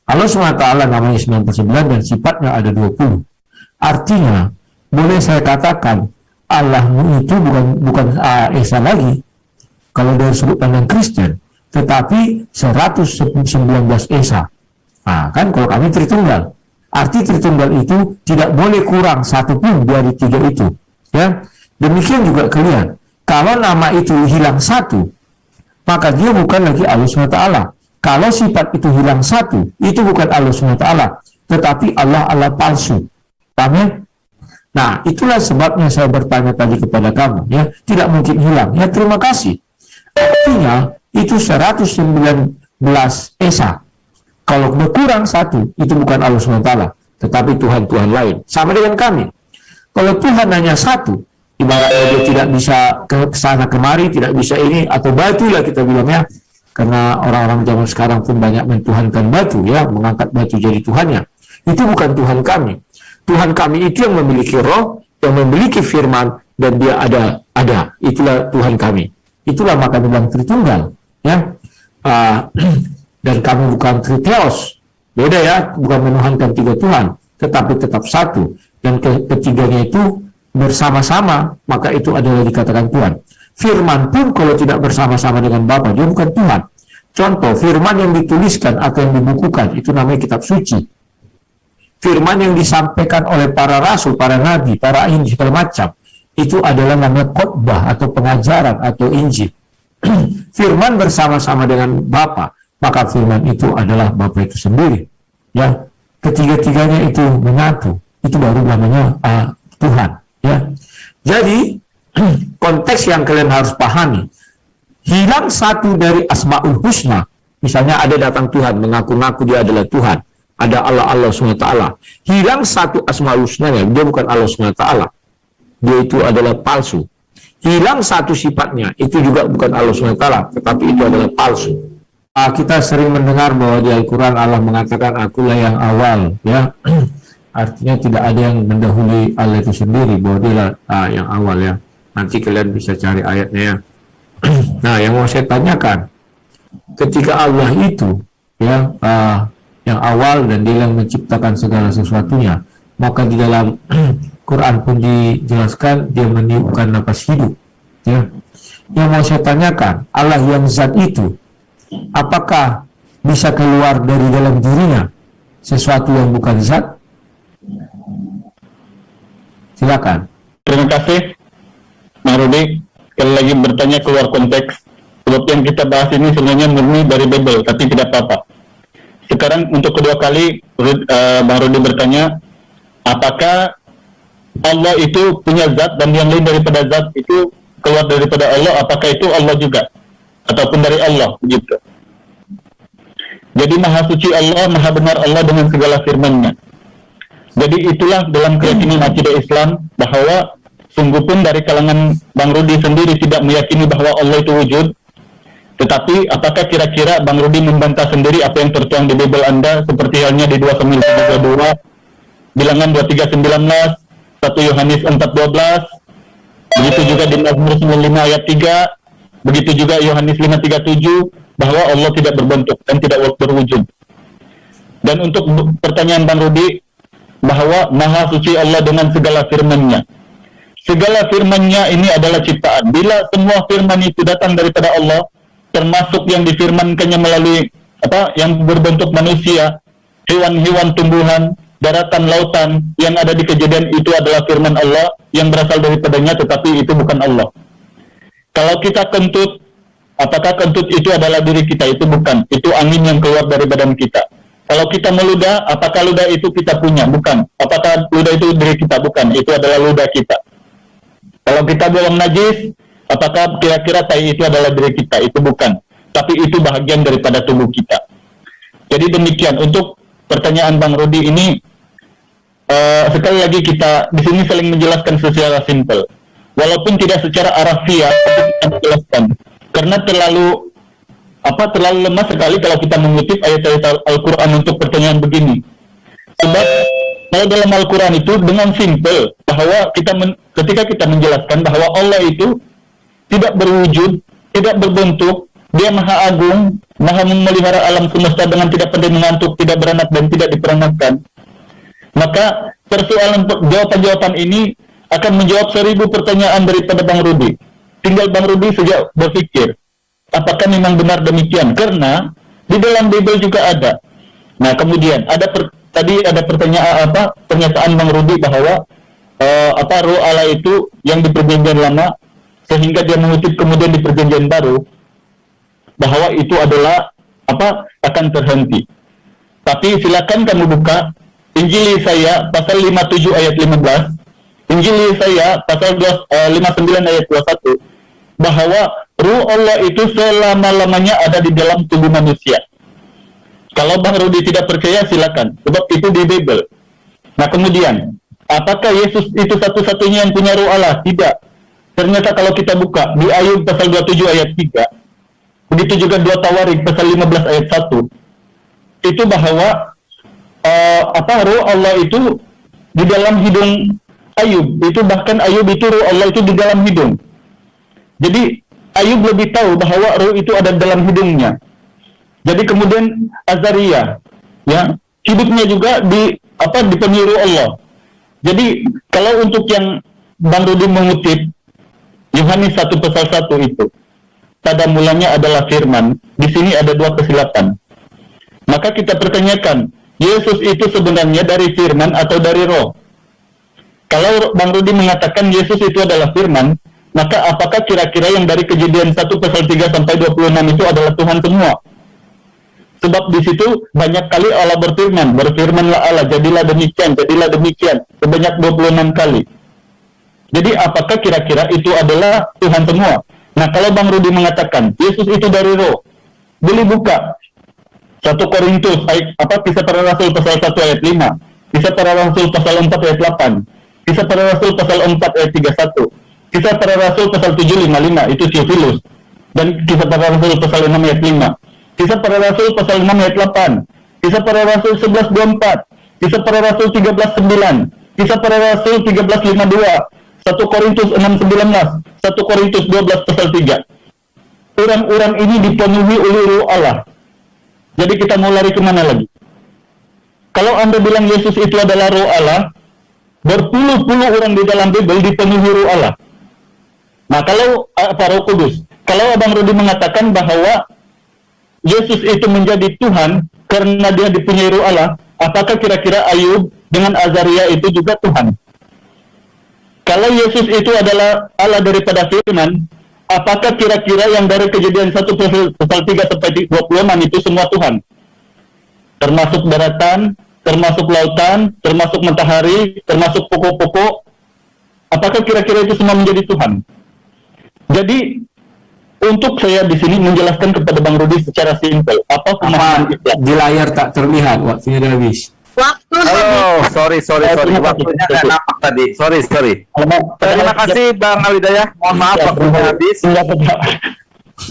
Allah SWT namanya 99 dan sifatnya ada 20. Artinya, boleh saya katakan, Allahmu itu bukan Esa lagi, kalau dari sudut pandang Kristen, tetapi 119 Esa. Nah, kan kalau kami Tritunggal. Arti Tritunggal itu tidak boleh kurang satu pun dari tiga itu. Ya, demikian juga kalian. Kalau nama itu hilang satu, maka dia bukan lagi Allah SWT. Kalau sifat itu hilang satu, itu bukan Allah SWT, tetapi Allah palsu. Paham ya? Nah, itulah sebabnya saya bertanya tadi kepada kamu, ya, tidak mungkin hilang. Ya, terima kasih. Artinya, itu 119 Esa. Kalau berkurang satu, itu bukan Allah SWT, tetapi Tuhan-Tuhan lain. Sama dengan kami. Kalau Tuhan hanya satu, ibaratnya dia tidak bisa ke sana kemari, tidak bisa ini, atau batu lah kita bilangnya, karena orang-orang zaman sekarang pun banyak mentuhankan batu, ya, mengangkat batu jadi Tuhannya. Itu bukan Tuhan kami. Tuhan kami itu yang memiliki roh, yang memiliki firman, dan dia ada. Itulah Tuhan kami. Itulah maka bilang Tritunggal, ya. Dan kami bukan Triteos, beda ya, bukan menuhankan tiga Tuhan, tetapi tetap satu. Dan ketiganya itu bersama-sama, maka itu adalah dikatakan Tuhan. Firman pun kalau tidak bersama-sama dengan Bapa, dia bukan Tuhan. Contoh, firman yang dituliskan atau yang dibukukan, itu namanya kitab suci. Firman yang disampaikan oleh para rasul, para nabi, para injil, segala macam, itu adalah namanya khotbah atau pengajaran atau injil. Firman bersama-sama dengan Bapa, maka firman itu adalah Bapa itu sendiri. Ya, ketiga-tiganya itu menyatu, itu baru namanya Tuhan. Ya, jadi konteks yang kalian harus pahami, hilang satu dari Asmaul Husna, misalnya ada datang Tuhan mengaku-ngaku dia adalah Tuhan, ada Allah SWT, hilang satu Asmaul Husnanya, dia bukan Allah SWT, dia itu adalah palsu. Hilang satu sifatnya, itu juga bukan Allah SWT, tetapi itu adalah palsu. Kita sering mendengar bahwa di Al-Quran Allah mengatakan akulah yang awal, ya. Artinya tidak ada yang mendahului Allah itu sendiri, bahwa dia yang awal, ya. Nanti kalian bisa cari ayatnya, ya. Nah, yang mau saya tanyakan, ketika Allah itu, ya, yang awal dan dia yang menciptakan segala sesuatunya, maka di dalam Quran pun dijelaskan dia meniupkan napas hidup, ya. Yang mau saya tanyakan, Allah yang zat itu, apakah bisa keluar dari dalam dirinya sesuatu yang bukan zat? Silakan. Terima kasih, Mas Rudi. Sekali lagi bertanya keluar konteks. Sebab yang kita bahas ini sebenarnya murni dari Bible, tapi tidak apa-apa. Sekarang untuk kedua kali, Bang Rudi bertanya, apakah Allah itu punya zat dan yang lain daripada zat itu keluar daripada Allah? Apakah itu Allah juga? Ataupun dari Allah, gitu. Jadi maha suci Allah, maha benar Allah dengan segala firman-Nya. Jadi itulah dalam keyakinan akidah Islam, bahwa sungguh pun dari kalangan Bang Rudi sendiri tidak meyakini bahwa Allah itu wujud. Tetapi apakah kira-kira Bang Rudi membantah sendiri apa yang tertuang di Bible Anda, seperti halnya di 2 Samuel 22, Bilangan 23:19, 1 Yohanes 4:12, begitu juga di Mazmur 95 ayat 3, begitu juga Yohanes 5:37, bahwa Allah tidak berbentuk dan tidak berwujud. Dan untuk pertanyaan Bang Rudi, bahwa maha suci Allah dengan segala firman-Nya. Segala firman-Nya ini adalah ciptaan. Bila semua firman itu datang daripada Allah, termasuk yang difirmankannya melalui yang berbentuk manusia, hewan-hewan, tumbuhan, daratan, lautan, yang ada di Kejadian, itu adalah firman Allah yang berasal daripadanya, tetapi itu bukan Allah. Kalau kita kentut, apakah kentut itu adalah diri kita? Itu bukan. Itu angin yang keluar dari badan kita. Kalau kita meludah, apakah ludah itu kita punya? Bukan. Apakah ludah itu diri kita? Bukan. Itu adalah ludah kita. Kalau kita buang najis, apakah kira-kira tai itu adalah diri kita? Itu bukan. Tapi itu bahagian daripada tubuh kita. Jadi demikian untuk pertanyaan Bang Rudi ini. Sekali lagi kita di sini saling menjelaskan secara simpel, walaupun tidak secara arafiah kita menjelaskan, karena terlalu lemah sekali kalau kita mengutip ayat-ayat Al-Quran untuk pertanyaan begini. Sebab kalau dalam Al-Quran itu dengan simpel bahwa ketika kita menjelaskan bahwa Allah itu tidak berwujud, tidak berbentuk, Dia Maha Agung, Maha memelihara alam semesta dengan tidak pandai mengantuk, tidak beranak dan tidak diperanatkan. Maka jawaban-jawaban ini akan menjawab 1000 pertanyaan daripada Bang Rudi. Tinggal Bang Rudi saja berpikir, apakah memang benar demikian? Karena di dalam Bible juga ada. Nah, kemudian tadi ada pernyataan Bang Rudi bahwa Roh Allah itu yang di Perjanjian Lama, sehingga dia mengutip kemudian di Perjanjian Baru bahwa itu adalah akan terhenti. Tapi silakan kamu buka Injil Yesaya pasal 57 ayat 15, Injil Yesaya pasal 59 ayat 21, bahwa Ruh Allah itu selama-lamanya ada di dalam tubuh manusia. Kalau Bang Rudi tidak percaya silakan, sebab itu di Bible. Nah kemudian, apakah Yesus itu satu-satunya yang punya Ruh Allah? Tidak. Ternyata kalau kita buka di Ayub pasal 27 ayat 3, begitu juga 2 Tawarik pasal 15 ayat 1, itu bahwa Ruh Allah itu di dalam hidung Ayub. Itu bahkan Ayub itu Ruh Allah itu di dalam hidung. Jadi Ayub lebih tahu bahwa Ruh itu ada dalam hidungnya. Jadi kemudian Azaria, ya, hidupnya juga dipenuhi Ruh Allah. Jadi kalau untuk yang Bang Rudi mengutip Yohanes 1 pasal 1 itu, pada mulanya adalah firman. Di sini ada 2 kesilapan. Maka kita pertanyakan, Yesus itu sebenarnya dari firman atau dari roh? Kalau Bang Rudi mengatakan Yesus itu adalah firman, maka apakah kira-kira yang dari Kejadian 1 pasal 3 sampai 26 itu adalah Tuhan semua? Sebab di situ banyak kali Allah berfirmanlah Allah, jadilah demikian, sebanyak 26 kali. Jadi apakah kira-kira itu adalah Tuhan semua? Nah kalau Bang Rudi mengatakan Yesus itu dari roh, boleh buka 1 Korintus Kisah Para Rasul pasal 1 ayat 5, Kisah Para Rasul pasal 4 ayat 8, Kisah Para Rasul pasal 4 ayat 31, Kisah Para Rasul pasal 755 itu Theophilus, dan Kisah Para Rasul pasal 6 ayat 5, Kisah Para Rasul pasal 6 ayat 8, Kisah Para Rasul 11:24, Kisah Para Rasul 13:9, Kisah Para Rasul 13:52, 1 Korintus 6:19, 1 Korintus 12 pasal 3. Orang-orang ini dipenuhi oleh Ruh Allah. Jadi kita mau lari kemana lagi? Kalau Anda bilang Yesus itu adalah Ruh Allah, berpuluh-puluh orang di dalam Bible dipenuhi Ruh Allah. Nah kalau Roh Kudus, kalau Abang Rudi mengatakan bahwa Yesus itu menjadi Tuhan karena dia dipunyai Ruh Allah, apakah kira-kira Ayub dengan Azaria itu juga Tuhan? Kalau Yesus itu adalah Allah daripada firman, apakah kira-kira yang dari Kejadian 1 pasal 3 sampai 26 itu semua Tuhan? Termasuk daratan, termasuk lautan, termasuk matahari, termasuk pokok-pokok. Apakah kira-kira itu semua menjadi Tuhan? Jadi untuk saya di sini menjelaskan kepada Bang Rudi secara simpel apa pemahaman Islam. Di layar tak terlihat, waktunya sudah habis. Waktu sorry. Waktunya nggak nampak tadi. Sorry. Terima kasih Bang Alidaya. Mohon maaf waktunya habis.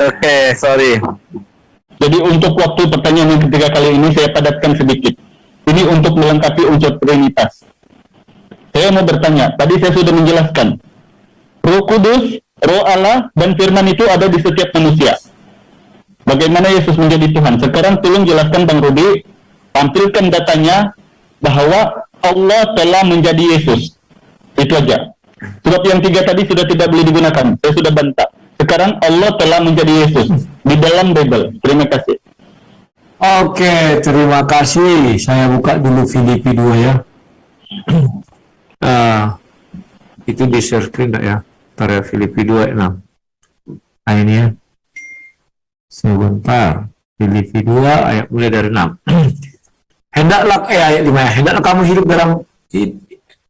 Oke, sorry. Jadi untuk waktu pertanyaan yang ketiga kali ini saya padatkan sedikit. Ini untuk melengkapi unsur Trinitas. Saya mau bertanya. Tadi saya sudah menjelaskan. Roh Kudus, Roh Allah, dan Firman itu ada di setiap manusia. Bagaimana Yesus menjadi Tuhan? Sekarang tolong jelaskan Bang Rudi, tampilkan datanya bahwa Allah telah menjadi Yesus. Itu aja. Sebab yang 3 tadi sudah tidak boleh digunakan. Saya sudah bantah. Sekarang Allah telah menjadi Yesus di dalam Bible. Terima kasih. Oke, terima kasih. Saya buka dulu Filipi 2 ya. Itu di share screen tak ya? Ntar ya, Filipi 2 ayat 6. Nah ini ya. Sebentar. Filipi 2 ayat mulai dari 6. Ayat 5 ya.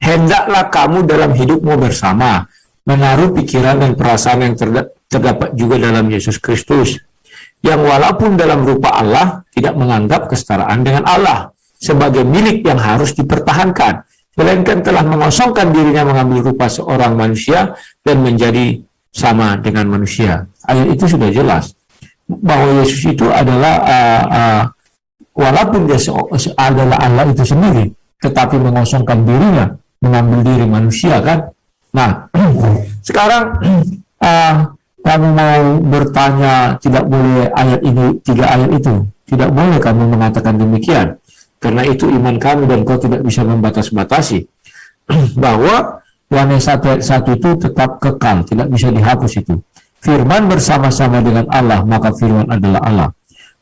Hendaklah kamu dalam hidupmu bersama menaruh pikiran dan perasaan yang terdapat juga dalam Yesus Kristus. yang walaupun dalam rupa Allah tidak menganggap kesetaraan dengan Allah sebagai milik yang harus dipertahankan, melainkan telah mengosongkan dirinya mengambil rupa seorang manusia dan menjadi sama dengan manusia. Ayat itu sudah jelas bahwa Yesus itu adalah walaupun dia adalah Allah itu sendiri, tetapi mengosongkan dirinya mengambil diri manusia, kan? Nah, sekarang kamu mau bertanya tidak boleh ayat ini, 3 ayat itu. Tidak boleh kamu mengatakan demikian. Karena itu iman kami dan kau tidak bisa membatas-batasi. Bahwa Yohanes 1 ayat 1 itu tetap kekal, tidak bisa dihapus itu. Firman bersama-sama dengan Allah, maka firman adalah Allah.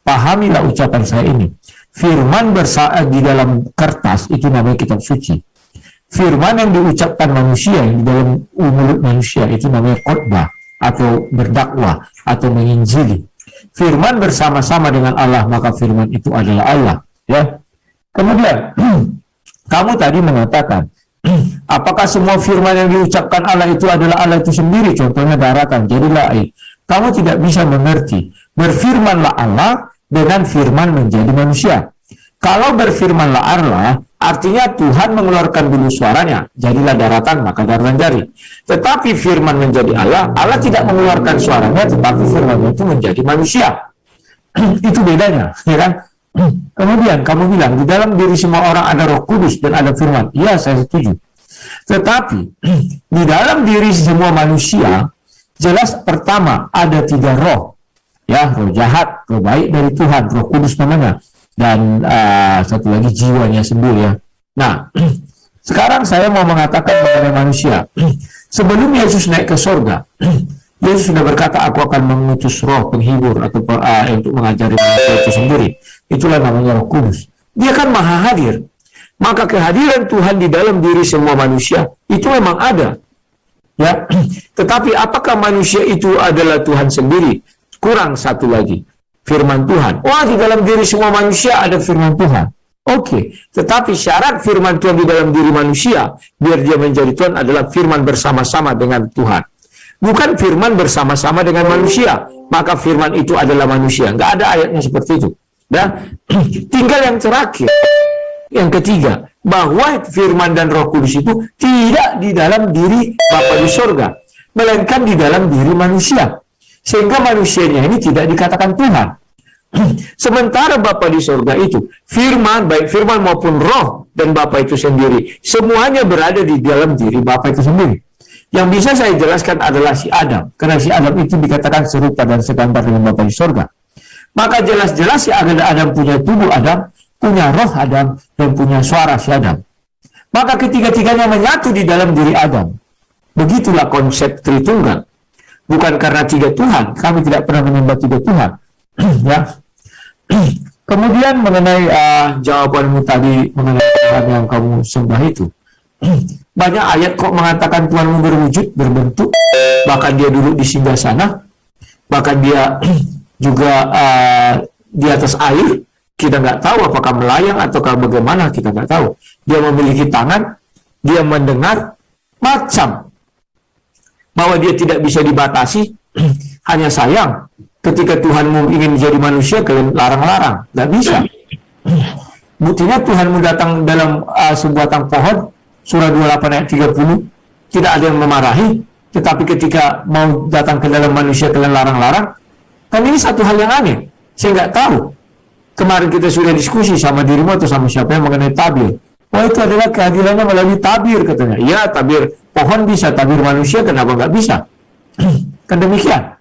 Pahamilah ucapan saya ini. Firman di dalam kertas itu namanya kitab suci. Firman yang diucapkan manusia, yang di dalam mulut manusia itu namanya khotbah, atau berdakwah, atau menginjili. Firman bersama-sama dengan Allah, maka firman itu adalah Allah. Ya. Kemudian, kamu tadi mengatakan, apakah semua firman yang diucapkan Allah itu adalah Allah itu sendiri? Contohnya daratan, jadilah air. Kamu tidak bisa mengerti. Berfirmanlah Allah dengan firman menjadi manusia. Kalau berfirmanlah Allah, artinya Tuhan mengeluarkan dulu suaranya, jadilah daratan, maka daratan jadi. Tetapi firman menjadi Allah, Allah tidak mengeluarkan suaranya, tetapi firman itu menjadi manusia. Itu bedanya, ya kan? Kemudian kamu bilang, di dalam diri semua orang ada Roh Kudus dan ada firman. Iya, saya setuju. Tetapi, di dalam diri semua manusia, jelas pertama ada 3 roh. Ya, roh jahat, roh baik dari Tuhan, Roh Kudus namanya. Dan satu lagi jiwanya sendiri, ya. Nah, sekarang saya mau mengatakan mengenai manusia. Sebelum Yesus naik ke sorga, Yesus sudah berkata, aku akan mengutus roh penghibur atau untuk mengajari manusia itu sendiri. Itulah namanya Roh Kudus. Dia kan maha hadir. Maka kehadiran Tuhan di dalam diri semua manusia itu memang ada. Ya, tetapi apakah manusia itu adalah Tuhan sendiri? Kurang satu lagi. Firman Tuhan. Wah, di dalam diri semua manusia ada firman Tuhan. Oke, tetapi syarat firman Tuhan di dalam diri manusia, biar dia menjadi Tuhan, adalah firman bersama-sama dengan Tuhan. Bukan firman bersama-sama dengan manusia, maka firman itu adalah manusia. Nggak ada ayatnya seperti itu. Nah, tinggal yang terakhir, yang ketiga, bahwa firman dan Roh Kudus itu tidak di dalam diri Bapa di sorga, melainkan di dalam diri manusia. Sehingga manusianya ini tidak dikatakan Tuhan. Sementara Bapa di sorga itu, firman, baik firman maupun roh dan Bapa itu sendiri, semuanya berada di dalam diri Bapa itu sendiri. Yang bisa saya jelaskan adalah si Adam. Karena si Adam itu dikatakan serupa dan segambar dengan Bapa di sorga. Maka jelas-jelas si Adam punya tubuh Adam, punya roh Adam, dan punya suara si Adam. Maka ketiga-tiganya menyatu di dalam diri Adam. Begitulah konsep Tritunggal. Bukan karena 3 Tuhan, kami tidak pernah menyembah 3 Tuhan. Ya. Kemudian mengenai jawabanmu tadi mengenai Tuhan yang kamu sembah itu, banyak ayat kok mengatakan Tuhanmu berwujud, berbentuk, bahkan dia duduk di singgasana, bahkan dia juga di atas air. Kita nggak tahu apakah melayang ataukah bagaimana, kita nggak tahu. Dia memiliki tangan, dia mendengar, macam bahwa dia tidak bisa dibatasi. Hanya sayang ketika Tuhanmu ingin menjadi manusia, kalian larang-larang, nggak bisa. Buktinya Tuhanmu datang dalam sebuah batang pohon, surah 28 ayat 30, tidak ada yang memarahi, tetapi ketika mau datang ke dalam manusia, kalian larang-larang. Kan ini satu hal yang aneh. Saya nggak tahu. Kemarin kita sudah diskusi sama dirimu atau sama siapa yang mengenai tabir. Wah, itu adalah kehadirannya melalui tabir, katanya. Ya, tabir pohon bisa, tabir manusia kenapa nggak bisa? Kan demikian.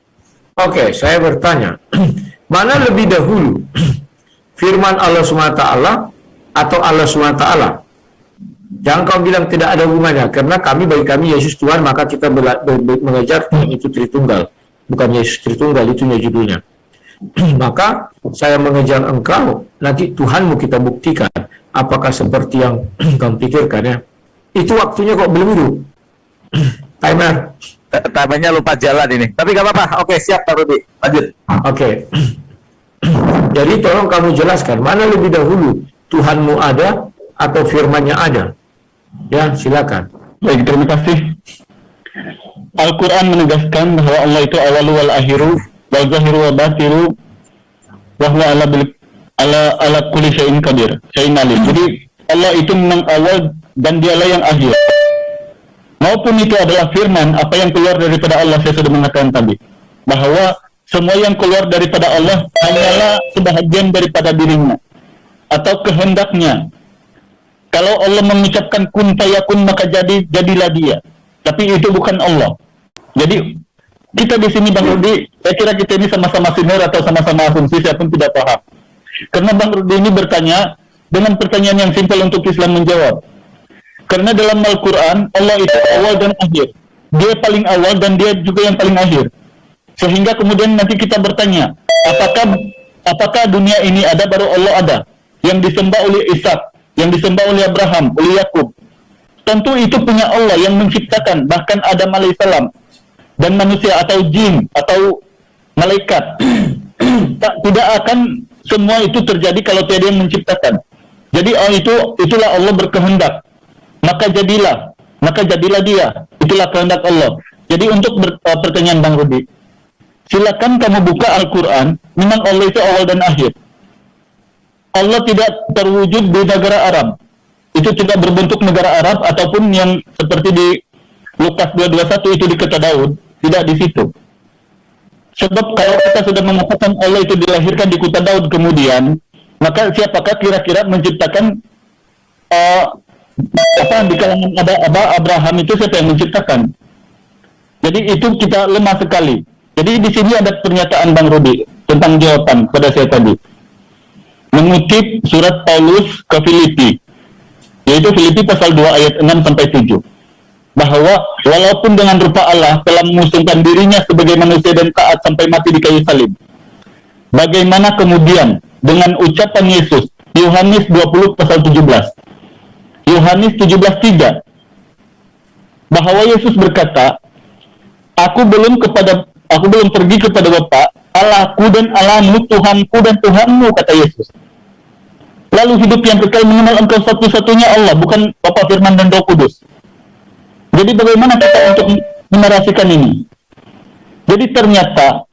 Oke, saya bertanya, mana lebih dahulu firman Allah SWT atau Allah SWT? Jangan kau bilang tidak ada hubungannya, karena bagi kami Yesus Tuhan, maka kita mengejar Tuhan itu Tritunggal. Bukan Yesus Tritunggal, itunya judulnya. Maka saya mengejar engkau, nanti Tuhanmu kita buktikan apakah seperti yang kamu pikirkan, ya. Itu waktunya kok belum hidup. Timer. Timernya lupa jalan ini. Tapi gak apa-apa. Oke, siap Pak Rudi. Lanjut. Oke. Jadi tolong kamu jelaskan, mana lebih dahulu Tuhanmu ada atau firman-Nya ada? Ya, silakan. Baik, terima kasih. Al-Quran menegaskan bahwa Allah itu awalu wal akhiru, wal zahiru wal batiru, wa huwa ala kulli syai'in qadir, syai'in alim. Jadi Allah itu memang awal dan dialah yang akhir. Maupun itu adalah firman, apa yang keluar daripada Allah, saya sudah mengatakan tadi, bahwa semua yang keluar daripada Allah hanyalah sebahagian daripada dirinya atau kehendaknya. Kalau Allah mengucapkan kun fayakun, maka jadilah dia. Tapi itu bukan Allah. Jadi kita di sini Bang Rudi, saya kira kita ini sama-sama senior atau sama-sama asumsi, saya pun tidak paham. Karena Bang Rudi ini bertanya dengan pertanyaan yang simpel untuk Islam menjawab. Karena dalam Al-Quran, Allah itu awal dan akhir. Dia paling awal dan dia juga yang paling akhir. Sehingga kemudian nanti kita bertanya, apakah dunia ini ada baru Allah ada? Yang disembah oleh Ishak, yang disembah oleh Abraham, oleh Yakub. Tentu itu punya Allah yang menciptakan, bahkan Adam alaihissalam dan manusia atau jin atau malaikat. Tidak akan semua itu terjadi kalau tiada yang menciptakan. Jadi itulah Allah berkehendak. Maka jadilah dia. Itulah kehendak Allah. Jadi untuk pertanyaan Bang Rudi, silakan kamu buka Al-Quran. Memang Allah itu awal dan akhir. Allah tidak terwujud di negara Arab. Itu tidak berbentuk negara Arab ataupun yang seperti di Lukas 2:21 itu di kota Daud. Tidak di situ. Sebab kalau kita sudah mengatakan Allah itu dilahirkan di kota Daud kemudian, maka siapakah kira-kira menciptakan di kalangan Abraham itu siapa yang menciptakan? Jadi itu kita lemah sekali. Jadi di sini ada pernyataan Bang Rudi tentang jawaban pada saya tadi. Mengutip surat Paulus ke Filipi, yaitu Filipi pasal 2 ayat 6 sampai 7. Bahwa walaupun dengan rupa Allah telah mengusungkan dirinya sebagai manusia dan taat sampai mati di kayu salib. Bagaimana kemudian dengan ucapan Yesus, Yohanes 20 pasal 17. Yohanes 17:3. Bahwa Yesus berkata, Aku belum pergi kepada Bapa, Allahku dan Allahmu, Tuhanku dan Tuhanmu, kata Yesus. Lalu hidup yang kekal mengenal Engkau satu-satunya Allah, bukan Bapa, Firman dan Roh Kudus. Jadi bagaimana kita untuk menarasikan ini? Jadi ternyata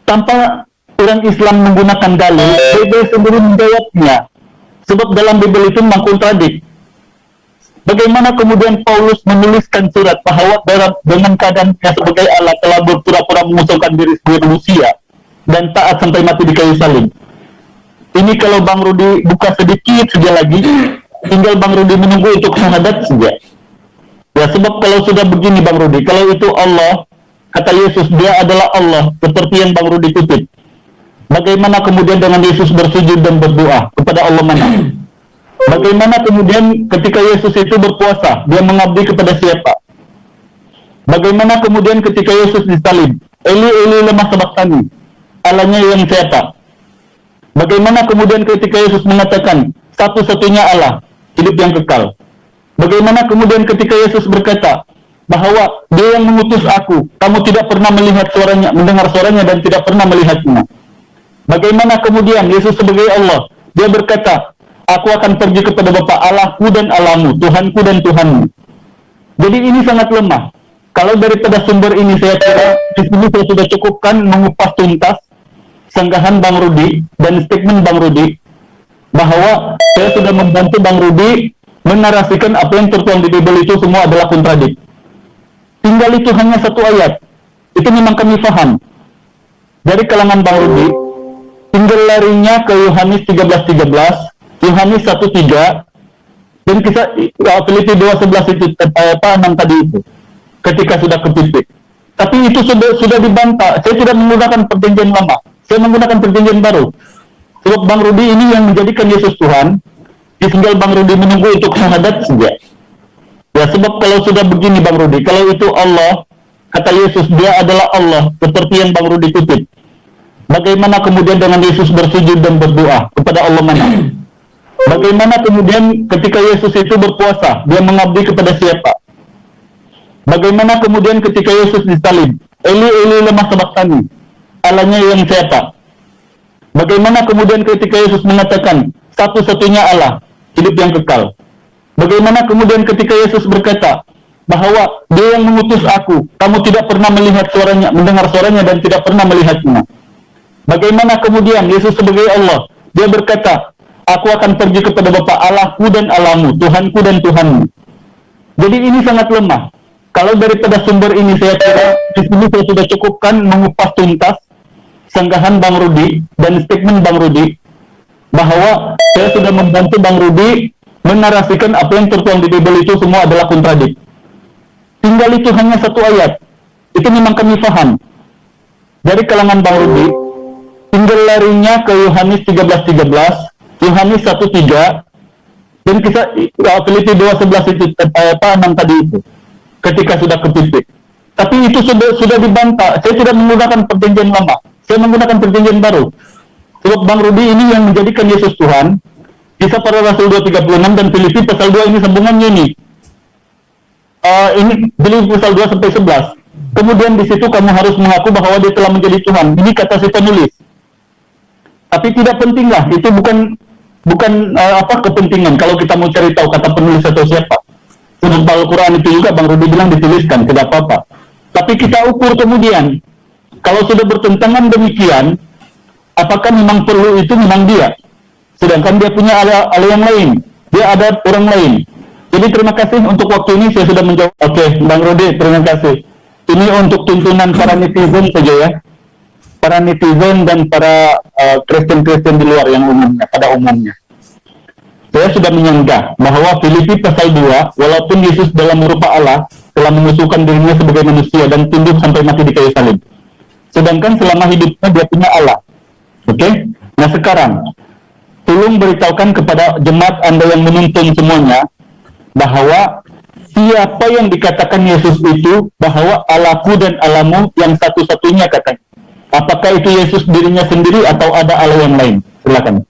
tanpa orang Islam menggunakan dalil, Bible sendiri menjawabnya. Sebab dalam Bible itu memang kontradik. Bagaimana kemudian Paulus menuliskan surat bahwa dengan keadaannya sebagai Allah telah berpura-pura mengusungkan diri sebagai manusia dan taat sampai mati di kayu salib. Ini kalau Bang Rudi buka sedikit saja lagi, tinggal Bang Rudi menunggu untuk syahadat saja. Ya, sebab kalau sudah begini Bang Rudi, kalau itu Allah, kata Yesus, dia adalah Allah, seperti yang Bang Rudi kutip. Bagaimana kemudian dengan Yesus bersujud dan berdoa kepada Allah mana? Bagaimana kemudian ketika Yesus itu berpuasa, dia mengabdi kepada siapa? Bagaimana kemudian ketika Yesus disalib, Eli Eli lama sabachthani, Allahnya yang siapa? Bagaimana kemudian ketika Yesus mengatakan satu-satunya Allah, hidup yang kekal? Bagaimana kemudian ketika Yesus berkata bahwa dia yang mengutus aku, kamu tidak pernah melihat suaranya, mendengar suaranya dan tidak pernah melihatnya? Bagaimana kemudian Yesus sebagai Allah, dia berkata, aku akan pergi kepada Bapa, Allahku dan Allahmu, Tuhanku dan Tuhanmu. Jadi ini sangat lemah. Kalau daripada sumber ini saya kira di sini saya sudah cukupkan mengupas tuntas sanggahan Bang Rudi dan statement Bang Rudi bahwa saya sudah membantu Bang Rudi menarasikan apa yang tertuang di Bible itu semua adalah kontradik. Tinggal itu hanya satu ayat. Itu memang kami paham. Dari kalangan Bang Rudi, tinggal larinya ke Yohanes 13:13, Yohanes 1:3, dan kisah Filipi 2:11 itu apa tadi itu. Ketika sudah ke titik. Tapi itu sudah dibantah. Saya tidak menggunakan perjanjian lama. Saya menggunakan perjanjian baru. Sebab Bang Rudi ini yang menjadikan Yesus Tuhan. Tinggal Bang Rudi menunggu untuk syahadat saja. Ya, sebab kalau sudah begini Bang Rudi, kalau itu Allah, kata Yesus, dia adalah Allah, seperti yang Bang Rudi kutip. Bagaimana kemudian dengan Yesus bersujud dan berdoa kepada Allah mana? Bagaimana kemudian ketika Yesus itu berpuasa, dia mengabdi kepada siapa? Bagaimana kemudian ketika Yesus disalib, Eli Eli lama sabachthani, Allahnya yang siapa? Bagaimana kemudian ketika Yesus mengatakan satu-satunya Allah, hidup yang kekal? Bagaimana kemudian ketika Yesus berkata bahwa dia yang mengutus aku, kamu tidak pernah melihat suaranya, mendengar suaranya dan tidak pernah melihatnya? Bagaimana kemudian Yesus sebagai Allah? Dia berkata, aku akan pergi kepada Bapa Allahku dan Allahmu, Tuhanku dan Tuhanmu. Jadi ini sangat lemah. Kalau daripada sumber ini saya kira di sini saya sudah cukupkan mengupas tuntas sanggahan Bang Rudi dan statement Bang Rudi bahwa saya sudah membantu Bang Rudi menarasikan apa yang tertuang di Bible itu semua adalah kontradik. Tinggal itu hanya satu ayat. Itu memang kami paham. Dari kalangan Bang Rudi, tinggal larinya ke Yohanes 13:13, Yohanes 1:3, dan kisah Filipi 2:11 itu apa 6 tadi itu. Ketika sudah ke titik. Tapi itu sudah dibantah. Saya tidak menggunakan perjanjian lama. Saya menggunakan perjanjian baru. Sebab Bang Rudi ini yang menjadikan Yesus Tuhan. Kisah Para Rasul 2:36 dan Filipi pasal 2 ini sambungannya ini. Ini Filipi pasal 2 sampai 11. Kemudian di situ kamu harus mengaku bahwa dia telah menjadi Tuhan. Ini kata si penulis. Tapi tidak pentinglah. Itu bukan kepentingan. Kalau kita mau cari tahu kata penulis atau siapa. Sudut Al-Quran itu juga Bang Rudi bilang dituliskan, tidak apa-apa. Tapi kita ukur kemudian, kalau sudah bertentangan demikian, apakah memang perlu itu memang dia? Sedangkan dia punya ala yang lain, dia ada orang lain. Jadi terima kasih untuk waktu ini, saya sudah menjawab. Oke, Bang Rudi, terima kasih. Ini untuk tuntunan para netizen saja ya. Para netizen dan para Kristen-Kristen di luar yang umumnya, pada umumnya. Saya sudah menyanggah bahwa Filipi pasal 2, walaupun Yesus dalam rupa Allah telah mengusulkan dirinya sebagai manusia dan tunduk sampai mati di kayu salib. Sedangkan selama hidupnya dia punya Allah. Oke? Nah sekarang, tolong beritahukan kepada jemaat Anda yang menuntun semuanya, bahwa siapa yang dikatakan Yesus itu, bahwa Allahku dan Allahmu yang satu-satunya katanya. Apakah itu Yesus dirinya sendiri atau ada Allah yang lain? Silakan.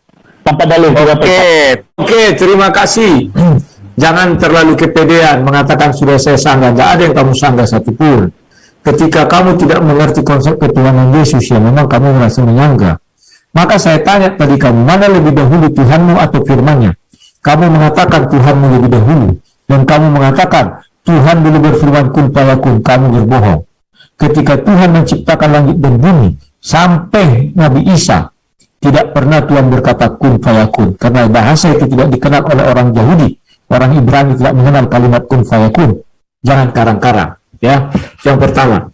Tanpa dalil. Oke, terima kasih. Jangan terlalu kepedean mengatakan sudah saya sanggah. Tidak ada yang kamu sanggah satupun. Ketika kamu tidak mengerti konsep ketuhanan Yesus, ya memang kamu merasa menyanggah. Maka saya tanya tadi kamu, mana lebih dahulu Tuhanmu atau firman-Nya? Kamu mengatakan Tuhanmu lebih dahulu. Dan kamu mengatakan Tuhan dulu berfirman kun fayakun, kamu berbohong. Ketika Tuhan menciptakan langit dan bumi, sampai Nabi Isa, tidak pernah Tuhan berkata kun fayakun, karena bahasa itu tidak dikenal oleh orang Yahudi. Orang Ibrani tidak mengenal kalimat kun fayakun. Jangan karang-karang, ya. Yang pertama.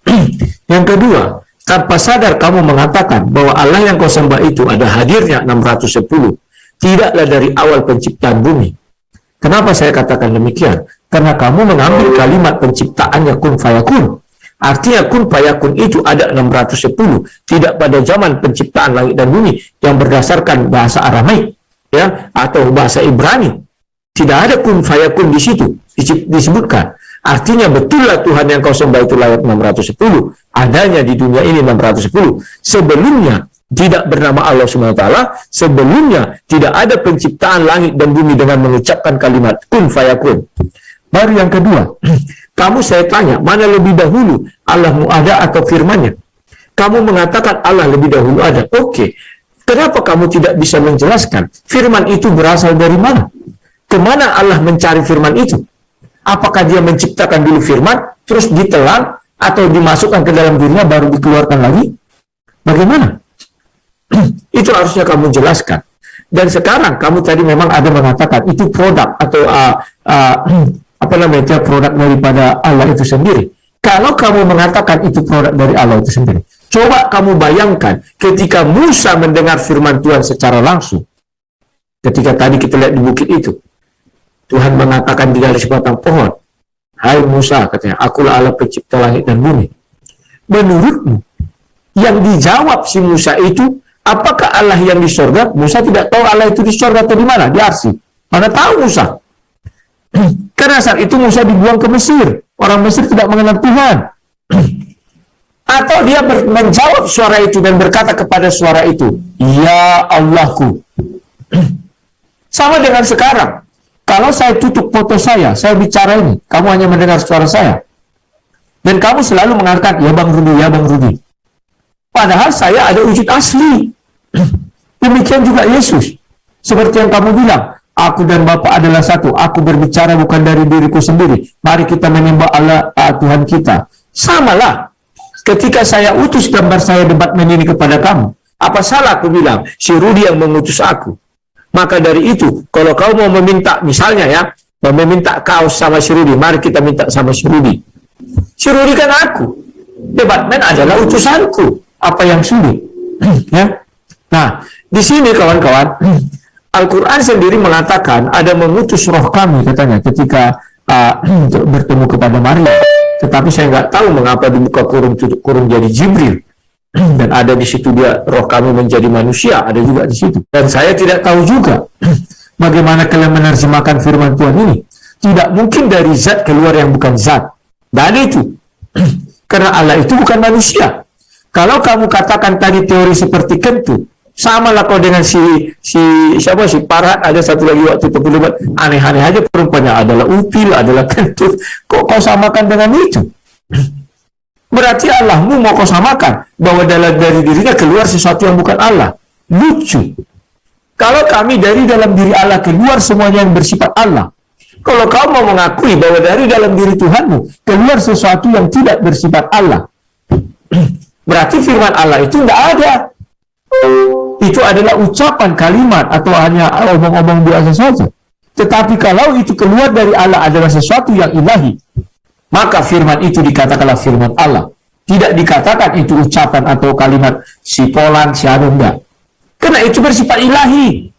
Yang kedua, tanpa sadar kamu mengatakan bahwa Allah yang kau sembah itu ada hadirnya 610. Tidaklah dari awal penciptaan bumi. Kenapa saya katakan demikian? Karena kamu mengambil kalimat penciptaannya kun fayakun. Artinya kun fayakun itu ada 610, tidak pada zaman penciptaan langit dan bumi yang berdasarkan bahasa Aramaik, ya, atau bahasa Ibrani. Tidak ada kun fayakun di situ disebutkan. Artinya betullah Tuhan yang kau sembah itu layak 610, adanya di dunia ini 610. Sebelumnya tidak bernama Allah SWT, sebelumnya tidak ada penciptaan langit dan bumi dengan mengucapkan kalimat kun fayakun. Baru yang kedua, kamu saya tanya, mana lebih dahulu Allahmu ada atau firman-Nya? Kamu mengatakan Allah lebih dahulu ada. Oke, kenapa kamu tidak bisa menjelaskan firman itu berasal dari mana? Kemana Allah mencari firman itu? Apakah dia menciptakan dulu firman, terus ditelan, atau dimasukkan ke dalam dirinya baru dikeluarkan lagi? Bagaimana? Itu harusnya kamu jelaskan. Dan sekarang kamu tadi memang ada mengatakan itu produk atau produk daripada Allah itu sendiri. Kalau kamu mengatakan itu produk dari Allah itu sendiri, coba kamu bayangkan ketika Musa mendengar firman Tuhan secara langsung. Ketika tadi kita lihat di bukit itu, Tuhan mengatakan di dalam sebatang pohon, hai Musa, katanya, akulah Allah pencipta langit dan bumi. Menurutmu, yang dijawab si Musa itu, apakah Allah yang di sorga? Musa tidak tahu Allah itu di sorga atau di mana, di Arsy. Mana tahu Musa? Karena saat itu Musa dibuang ke Mesir. Orang Mesir tidak mengenal Tuhan. Atau dia menjawab suara itu dan berkata kepada suara itu, ya Allahku. Sama dengan sekarang. Kalau saya tutup foto saya bicara ini, kamu hanya mendengar suara saya. Dan kamu selalu mengatakan, ya Bang Rudi, ya Bang Rudi. Padahal saya ada wujud asli. Demikian juga Yesus. Seperti yang kamu bilang, aku dan Bapa adalah satu. Aku berbicara bukan dari diriku sendiri. Mari kita menyembah Allah Tuhan kita. Samalah. Ketika saya utus gambar saya debat ini kepada kamu, Apa salah aku bilang, si Rudi yang mengutus aku? Maka dari itu, kalau kau mau meminta, misalnya ya, mau meminta kaos sama si Rudi, mari kita minta sama si Rudi. Si Rudi kan aku. The Batman adalah utusanku. Apa yang sulit? Ya. Nah, di sini kawan-kawan, Al-Quran sendiri mengatakan ada mengutus roh kami, katanya, ketika bertemu kepada Maria. Tetapi saya nggak tahu mengapa dibuka kurung jadi Jibril. Dan ada di situ dia roh kami menjadi manusia, ada juga di situ. Dan saya tidak tahu juga bagaimana kalian menerjemahkan firman Tuhan ini. Tidak mungkin dari zat keluar yang bukan zat. Dan itu karena Allah itu bukan manusia. Kalau kamu katakan tadi teori seperti kentut, sama lah kau dengan si Parhat, ada satu lagi waktu itu berdebat, aneh-aneh aja perempuannya, adalah upil, adalah kentut. Kok kau samakan dengan itu? Berarti Allahmu mau kau samakan bahwa dari dirinya keluar sesuatu yang bukan Allah. Lucu. Kalau kami dari dalam diri Allah keluar semuanya yang bersifat Allah. Kalau kau mau mengakui bahwa dari dalam diri Tuhanmu keluar sesuatu yang tidak bersifat Allah, berarti firman Allah itu tidak ada. Itu adalah ucapan kalimat atau hanya omong-omong biasa saja. Tetapi kalau itu keluar dari Allah adalah sesuatu yang ilahi, maka firman itu dikatakanlah firman Allah. Tidak dikatakan itu ucapan atau kalimat si Polan, si anu, enggak. Karena itu bersifat ilahi.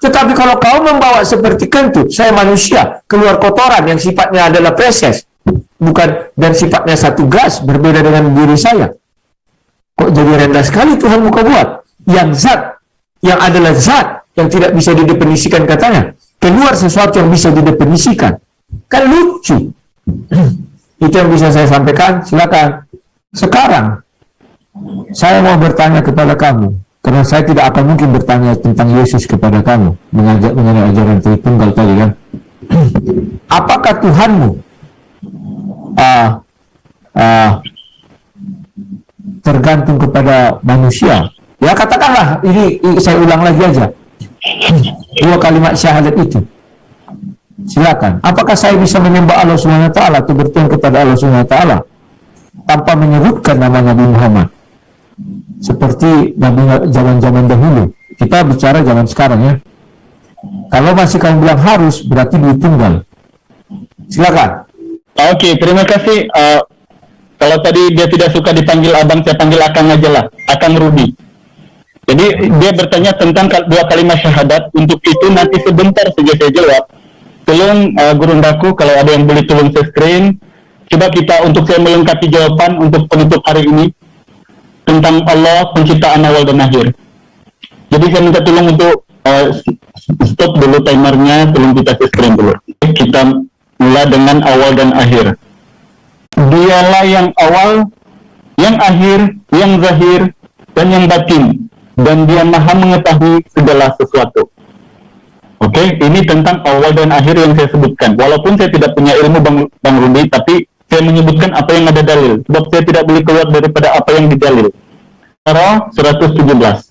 Tetapi kalau kau membawa seperti kentut, saya manusia, keluar kotoran yang sifatnya adalah feses, bukan, dan sifatnya satu gas, berbeda dengan diri saya. Kok jadi rendah sekali Tuhan muka buat? Yang zat, yang adalah zat, yang tidak bisa didefinisikan katanya. Keluar sesuatu yang bisa didefinisikan. Kan lucu. Itu yang bisa saya sampaikan. Silakan. Sekarang saya mau bertanya kepada kamu, karena saya tidak akan mungkin bertanya tentang Yesus kepada kamu, mengajak mengenai ajaran Tritunggal tadi kan. Apakah Tuhanmu tergantung kepada manusia? Ya katakanlah, ini saya ulang lagi aja, 2 kalimat syahadat itu. Silakan. Apakah saya bisa menyembah Allah SWT atau bertuhan kepada Allah SWT tanpa menyebutkan nama Nabi Muhammad? Seperti Nabi zaman-zaman dahulu. Kita bicara zaman sekarang ya. Kalau masih kamu bilang harus, berarti duit tunggal. Silakan. Oke, terima kasih. Kalau tadi dia tidak suka dipanggil abang, saya panggil akang aja lah, Akang Rudi. Jadi dia bertanya tentang 2 kalimat syahadat. Untuk itu nanti sebentar saja saya jawab. Tolong Gurundaku, kalau ada yang boleh tolong screen. Coba kita, untuk saya melengkapi jawaban untuk penutup hari ini tentang Allah, penciptaan awal dan akhir. Jadi saya minta tolong untuk stop dulu timernya, tolong kita screen dulu. Kita mulai dengan awal dan akhir. Dialah yang awal, yang akhir, yang zahir, dan yang batin. Dan dia maha mengetahui segala sesuatu. Oke, ini tentang awal dan akhir yang saya sebutkan. Walaupun saya tidak punya ilmu Bang Rudi, tapi saya menyebutkan apa yang ada dalil. Sebab saya tidak boleh keluar daripada apa yang didalil. Surah 117.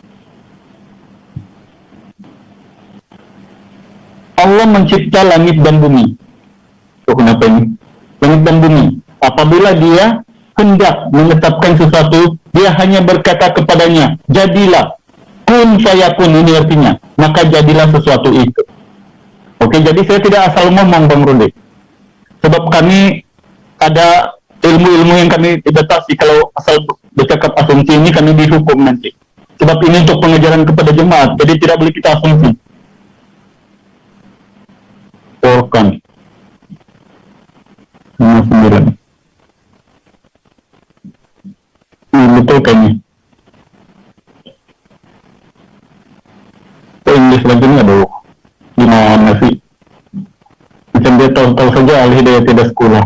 Allah mencipta langit dan bumi. Oh, kenapa ini? Langit dan bumi. Apabila dia hendak menetapkan sesuatu, dia hanya berkata kepadanya, jadilah. Kun fayakun, ini artinya, maka jadilah sesuatu itu. Oke, jadi saya tidak asal ngomong Bang Rudi. Sebab kami ada ilmu-ilmu yang kami dibatasi. Kalau asal bercakap asumsi ini kami dihukum nanti. Sebab ini untuk pengajaran kepada jemaat, jadi tidak boleh kita asumsi. Orkan 59. Betul kayaknya. Inggris lagi ini ada di mana sih? Macam dia tahu saja Al-Hidayah tidak sekolah.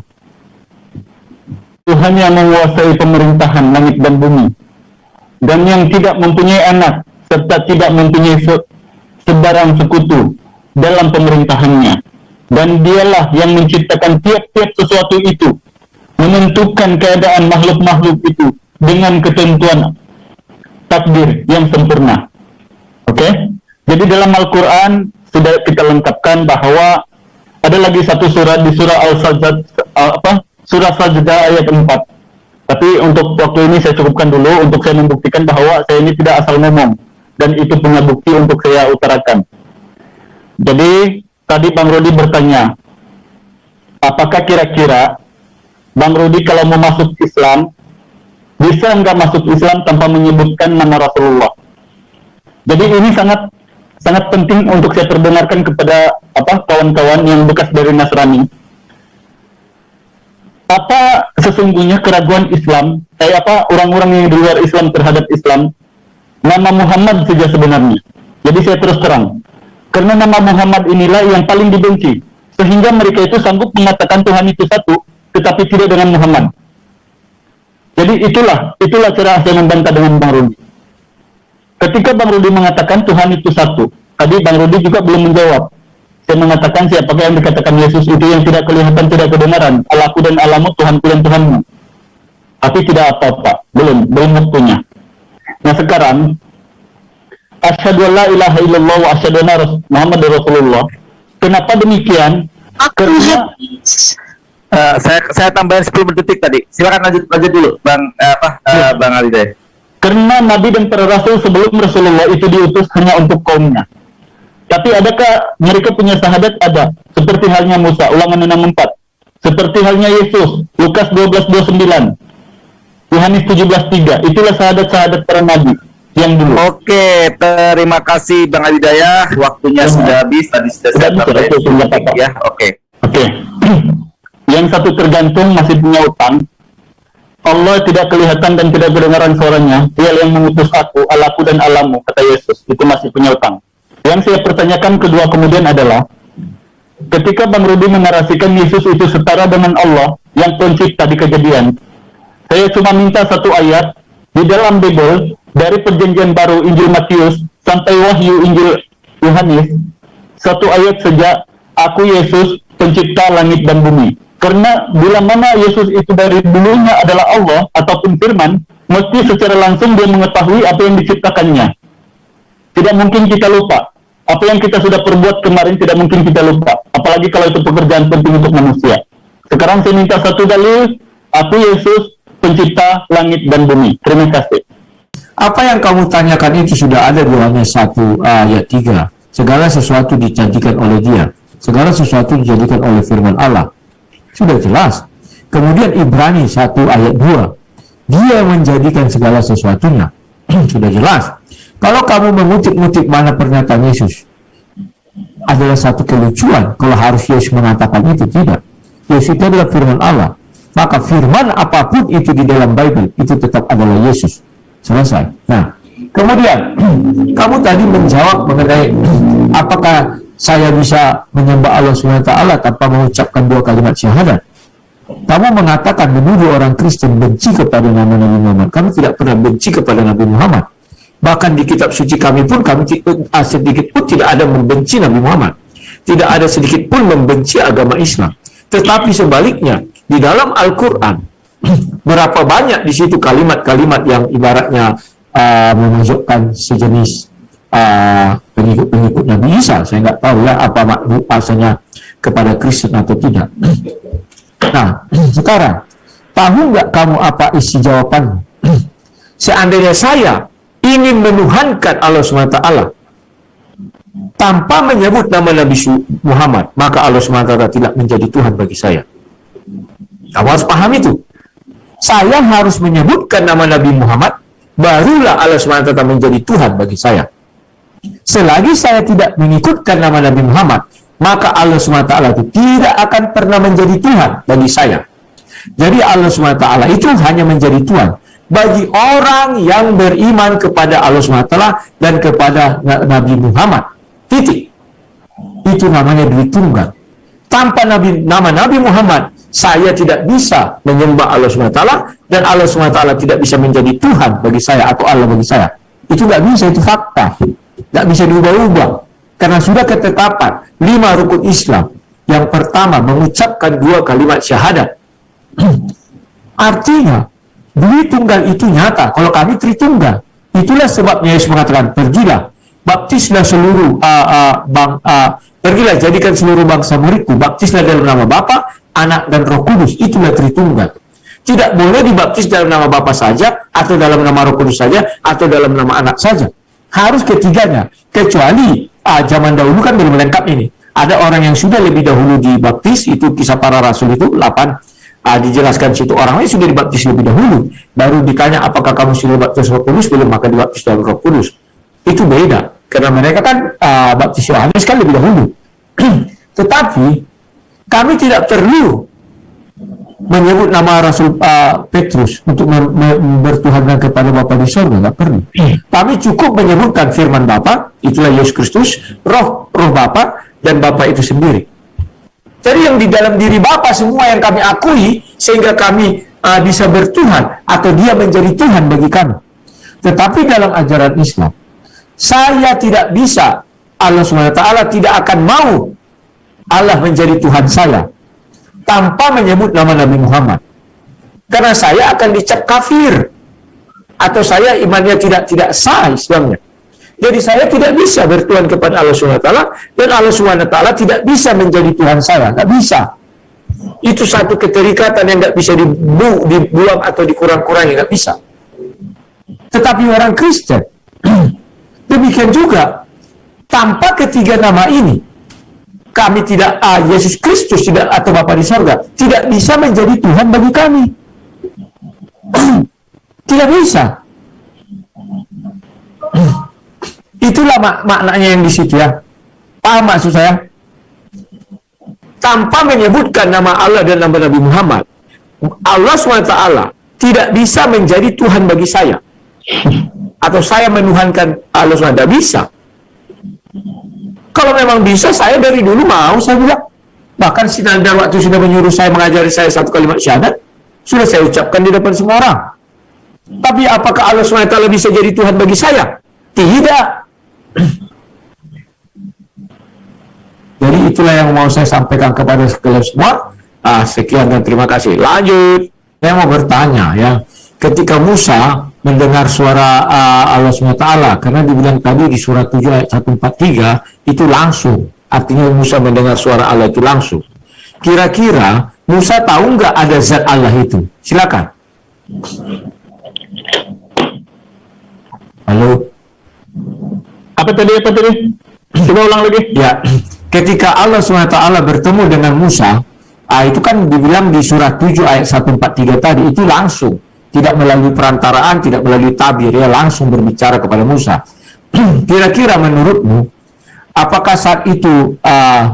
Tuhan yang menguasai pemerintahan langit dan bumi, dan yang tidak mempunyai anak serta tidak mempunyai sebarang sekutu dalam pemerintahannya, dan dialah yang menciptakan tiap-tiap sesuatu itu, menentukan keadaan makhluk-makhluk itu dengan ketentuan takdir yang sempurna. Oke? Jadi dalam Al-Quran sudah kita lengkapkan bahwa ada lagi satu surat di surah Al-Sajdah, surah Sajdah ayat 4. Tapi untuk waktu ini saya cukupkan dulu untuk saya membuktikan bahwa saya ini tidak asal ngomong, dan itu punya bukti untuk saya utarakan. Jadi tadi Bang Rudi bertanya, apakah kira-kira Bang Rudi kalau mau masuk Islam bisa nggak masuk Islam tanpa menyebutkan nama Rasulullah? Jadi ini sangat penting untuk saya perdengarkan kepada kawan-kawan yang bekas dari Nasrani. Apa sesungguhnya keraguan Islam, orang-orang yang di luar Islam terhadap Islam, nama Muhammad saja sebenarnya. Jadi saya terus terang, karena nama Muhammad inilah yang paling dibenci, sehingga mereka itu sanggup mengatakan Tuhan itu satu, tetapi tidak dengan Muhammad. Jadi itulah cara saya membantah dengan Bang Rudi. Ketika Bang Rudi mengatakan Tuhan itu satu, tadi Bang Rudi juga belum menjawab. Saya mengatakan siapakah yang dikatakan Yesus itu yang tidak kelihatan, tidak kedengaran. Allahku dan Allahmu, Tuhanku dan Tuhanmu. Tapi tidak apa-apa, belum waktunya. Nah sekarang, asyhadu an la ilaha illallah wa asyhadu anna Muhammadar Rasulullah. Kenapa demikian? Karena saya tambahin 10 detik tadi. Silakan lanjut dulu, Bang Ali Daya. Karena Nabi dan para Rasul sebelum Rasulullah itu diutus hanya untuk kaumnya. Tapi adakah mereka punya syahadat? Ada. Seperti halnya Musa, Ulangan 6:4. Seperti halnya Yesus, Lukas 12:29. Yohanes 17:3. Itulah syahadat-syahadat para nabi yang dulu. Oke, terima kasih Bang Ali Daya. Waktunya sudah habis. Tadi sudah saya tambahin ya. Oke. Yang satu tergantung masih punya utang. Allah tidak kelihatan dan tidak kedengaran suaranya. Dia yang mengutus aku, Allahku dan Allahmu, kata Yesus. Itu masih punya utang. Yang saya pertanyakan kedua kemudian adalah, ketika Bang Rudi menarasikan Yesus itu setara dengan Allah yang pencipta di Kejadian, saya cuma minta satu ayat di dalam Bible, dari Perjanjian Baru Injil Matius sampai Wahyu Injil Yohanes, satu ayat saja, aku Yesus pencipta langit dan bumi. Karena bila mana Yesus itu dari dulunya adalah Allah ataupun firman, mesti secara langsung dia mengetahui apa yang diciptakannya. Tidak mungkin kita lupa. Apa yang kita sudah perbuat kemarin tidak mungkin kita lupa. Apalagi kalau itu pekerjaan penting untuk manusia. Sekarang saya minta satu dalil, aku Yesus pencipta langit dan bumi. Terima kasih. Apa yang kamu tanyakan itu sudah ada di Yohanes 1 ayat 3. Segala sesuatu dijadikan oleh Dia. Segala sesuatu dijadikan oleh firman Allah. Sudah jelas. Kemudian Ibrani 1 ayat 2. Dia menjadikan segala sesuatunya. Sudah jelas. Kalau kamu mengutip-ngutip mana pernyataan Yesus, adalah satu kelucuan kalau harus Yesus mengatakan itu. Tidak. Yesus itu adalah firman Allah. Maka firman apapun itu di dalam Bible, itu tetap adalah Yesus. Selesai. Nah, kemudian kamu tadi menjawab mengenai apakah saya bisa menyembah Allah SWT tanpa mengucapkan 2 kalimat syahadat. Kamu mengatakan menuduh orang Kristen benci kepada nama Nabi Muhammad. Kamu tidak pernah benci kepada Nabi Muhammad. Bahkan di kitab suci kami pun kami sedikit pun tidak ada membenci Nabi Muhammad. Tidak ada sedikit pun membenci agama Islam. Tetapi sebaliknya, di dalam Al-Quran, berapa banyak di situ kalimat-kalimat yang ibaratnya memasukkan sejenis pengikut Nabi Isa. Saya nggak tahu ya apa maksudnya kepada Kristen atau tidak. Nah, sekarang tahu nggak kamu apa isi jawabannya? Seandainya saya ingin menuhankan Allah SWT tanpa menyebut nama Nabi Muhammad, maka Allah SWT tidak menjadi Tuhan bagi saya. Kamu harus paham itu. Saya harus menyebutkan nama Nabi Muhammad, barulah Allah SWT menjadi Tuhan bagi saya. Selagi saya tidak mengikutkan nama Nabi Muhammad, maka Allah SWT itu tidak akan pernah menjadi Tuhan bagi saya. Jadi Allah SWT itu hanya menjadi Tuhan bagi orang yang beriman kepada Allah SWT dan kepada Nabi Muhammad. Titik. Itu namanya Dwi Tunggal. Tanpa nama Nabi Muhammad, saya tidak bisa menyembah Allah SWT dan Allah SWT tidak bisa menjadi Tuhan bagi saya atau Allah bagi saya. Itu nggak bisa, itu fakta. Nggak bisa diubah-ubah. Karena sudah ketetapan 5 rukun Islam. Yang pertama, mengucapkan 2 kalimat syahadat. Artinya, Dwi Tunggal itu nyata. Kalau kami Tritunggal. Itulah sebabnya Yesus mengatakan, pergilah, baptislah seluruh pergilah jadikan seluruh bangsa muridku, baptislah dalam nama Bapa, Anak dan Roh Kudus. Itulah Tritunggal. Tidak boleh dibaptis dalam nama Bapa saja, atau dalam nama Roh Kudus saja, atau dalam nama Anak saja. Harus ketiganya. Kecuali zaman dahulu kan belum lengkap ini. Ada orang yang sudah lebih dahulu dibaptis, itu Kisah Para Rasul itu 8, dijelaskan situ orang lain sudah dibaptis lebih dahulu. Baru ditanya apakah kamu sudah dibaptis Roh Kudus, belum, maka dibaptis dalam Roh Kudus. Itu beda. Karena mereka kan baptis Yohanes kan lebih dahulu. Tetapi kami tidak perlu menyebut nama Rasul Petrus untuk bertuhankan kepada Bapa di sorga, tidak perlu. Kami cukup menyebutkan firman Bapa, itulah Yesus Kristus, roh Bapa, dan Bapa itu sendiri. Jadi yang di dalam diri Bapa semua yang kami akui, sehingga kami bisa bertuhan, atau dia menjadi Tuhan bagi kami. Tetapi dalam ajaran Islam, saya tidak bisa, Allah SWT tidak akan mau Allah menjadi Tuhan saya tanpa menyebut nama Nabi Muhammad, karena saya akan dicap kafir, atau saya imannya tidak sah Islamnya. Jadi saya tidak bisa bertuhan kepada Allah SWT, dan Allah SWT tidak bisa menjadi Tuhan saya, tidak bisa. Itu satu keterikatan yang tidak bisa dibuang atau dikurang-kurangi, tidak bisa. Tetapi orang Kristen demikian juga, tanpa ketiga nama ini kami tidak, Yesus Kristus tidak, atau Bapa di sorga tidak bisa menjadi Tuhan bagi kami. Tidak bisa. Itulah maknanya yang di situ, ya. Paham maksud saya? Tanpa menyebutkan nama Allah dan nama Nabi Muhammad, Allah SWT tidak bisa menjadi Tuhan bagi saya, atau saya menuhankan Allah SWT. Tidak bisa. Kalau memang bisa, saya dari dulu mau, saya bilang. Bahkan Sinandar waktu sudah menyuruh saya, mengajari saya satu kalimat syahadat, sudah saya ucapkan di depan semua orang. Tapi apakah Allah SWT bisa jadi Tuhan bagi saya? Tidak. Jadi itulah yang mau saya sampaikan kepada sekalian semua. Sekian dan terima kasih. Lanjut. Saya mau bertanya, ya. Ketika Musa mendengar suara Allah SWT, karena dibilang tadi di surat 7 ayat 143 itu langsung, artinya Musa mendengar suara Allah itu langsung. Kira-kira Musa tahu nggak ada zat Allah itu? Silakan. Halo. Apa tadi? Coba ulang lagi. Ya, ketika Allah SWT bertemu dengan Musa, itu kan dibilang di surat 7 ayat 143 tadi, itu langsung. Tidak melalui perantaraan, tidak melalui tabir, ya langsung berbicara kepada Musa. Kira-kira menurutmu, apakah saat itu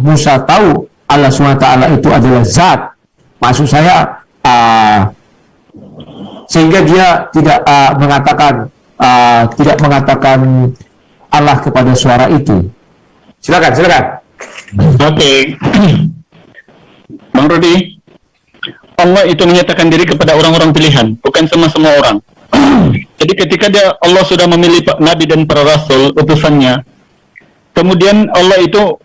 Musa tahu Allah SWT itu adalah zat? Maksud saya, sehingga dia tidak mengatakan Allah kepada suara itu. Silakan. Oke. Bang Rudi, Allah itu menyatakan diri kepada orang-orang pilihan, bukan semua orang. Jadi ketika Allah sudah memilih Nabi dan para Rasul, utusannya, kemudian Allah itu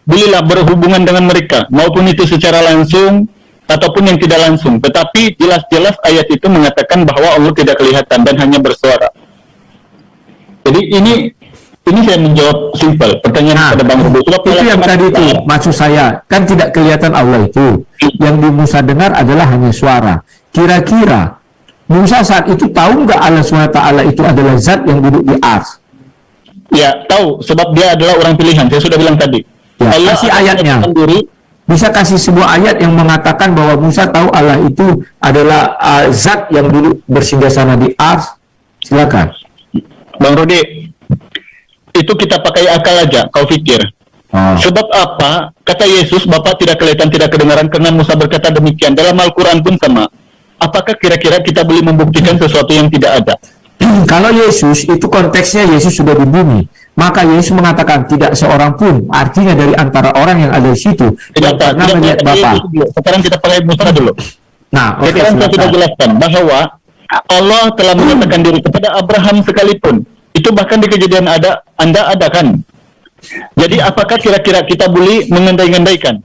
bolehlah berhubungan dengan mereka, maupun itu secara langsung, ataupun yang tidak langsung. Tetapi jelas-jelas ayat itu mengatakan bahwa Allah tidak kelihatan dan hanya bersuara. Jadi ini saya menjawab simpel pertanyaan pada Bang Rudi. Itu yang tadi itu maksud saya, kan tidak kelihatan Allah itu. Yang di Musa dengar adalah hanya suara. Kira-kira Musa saat itu tahu nggak Allah SWT itu adalah zat yang duduk di ars? Ya, tahu, sebab dia adalah orang pilihan. Saya sudah bilang tadi. Ya, Allah kasih ayatnya. Bisa kasih sebuah ayat yang mengatakan bahwa Musa tahu Allah itu adalah zat yang duduk bersinggasana di ars? Silakan. Bang Rudi, itu kita pakai akal aja, kau pikir. Sebab apa? Kata Yesus, Bapa tidak kelihatan, tidak kedengaran, karena Musa berkata demikian. Dalam Al-Quran pun sama. Apakah kira-kira kita boleh membuktikan sesuatu yang tidak ada? Kalau Yesus, itu konteksnya Yesus sudah di bumi. Maka Yesus mengatakan tidak seorang pun, artinya dari antara orang yang ada di situ, yang pernah melihat Bapa. Sekarang kita pakai Musa dulu. Nah, sekarang saya sudah jelaskan bahwa Allah telah menyatakan diri kepada Abraham sekalipun. Itu bahkan di Kejadian Anda ada kan? Jadi apakah kira-kira kita boleh mengandai-andaikan?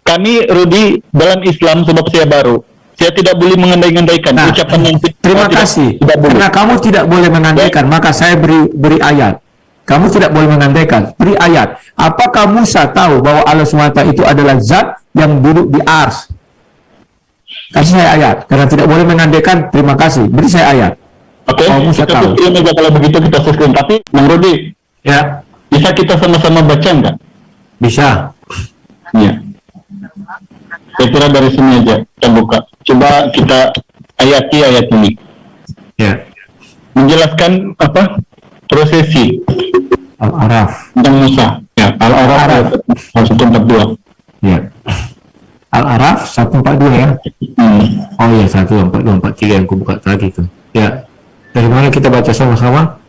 Kami Rudi dalam Islam sebab saya baru. Saya tidak boleh mengandai-andaikan ucapan yang terima kasih. Karena kamu tidak boleh mengandaikan, maka saya beri ayat. Kamu tidak boleh mengandaikan. Beri ayat. Apakah Musa tahu bahwa Allah SWT itu adalah zat yang duduk di ars? Kasih saya ayat, karena tidak boleh mengandaikan. Terima kasih, beri saya ayat. Oke, Oh, Musa kita tahu. susun aja kalau begitu kita susun. Tapi Bang Rudi, Ya, bisa kita sama-sama baca nggak? bisa. Iya. Saya kira dari sini aja kita buka. Coba kita ayati ayat ini. Ya, Menjelaskan apa? Prosesi Al-Araf. tentang Musa. Ya, Al-Araf 142. Ya, Al-Araf 142 ya. Oh iya, 142, 43 yang aku buka tadi tuh. Ya, dari mana kita baca sama-sama?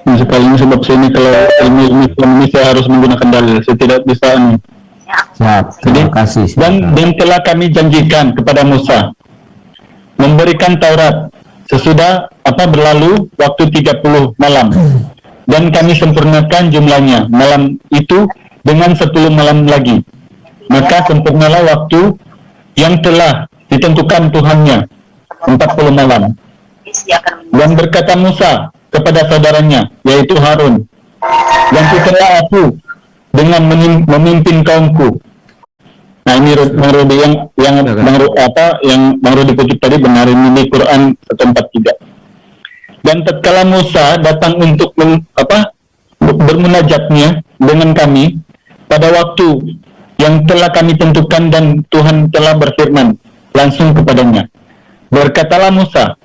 Nah, sekali ini sebab sini kalau ilmu Islam ini saya harus menggunakan dalil. Saya tidak bisa ini. Siap, terima kasih. Dan telah kami janjikan kepada Musa memberikan Taurat sesudah berlalu waktu 30 malam, dan kami sempurnakan jumlahnya malam itu dengan 10 malam lagi. Maka sempurnalah waktu yang telah ditentukan Tuhannya, 40 malam. Dan berkata Musa kepada saudaranya, yaitu Harun, yang setelah aku dengan memimpin kaumku. Nah, ini Bang Rudi yang Bang Rudi kutip tadi benar, ini di Quran 143. Dan tatkala Musa datang untuk bermunajatnya dengan kami pada waktu yang telah kami tentukan, dan Tuhan telah berfirman langsung kepadanya. Berkatalah Musa,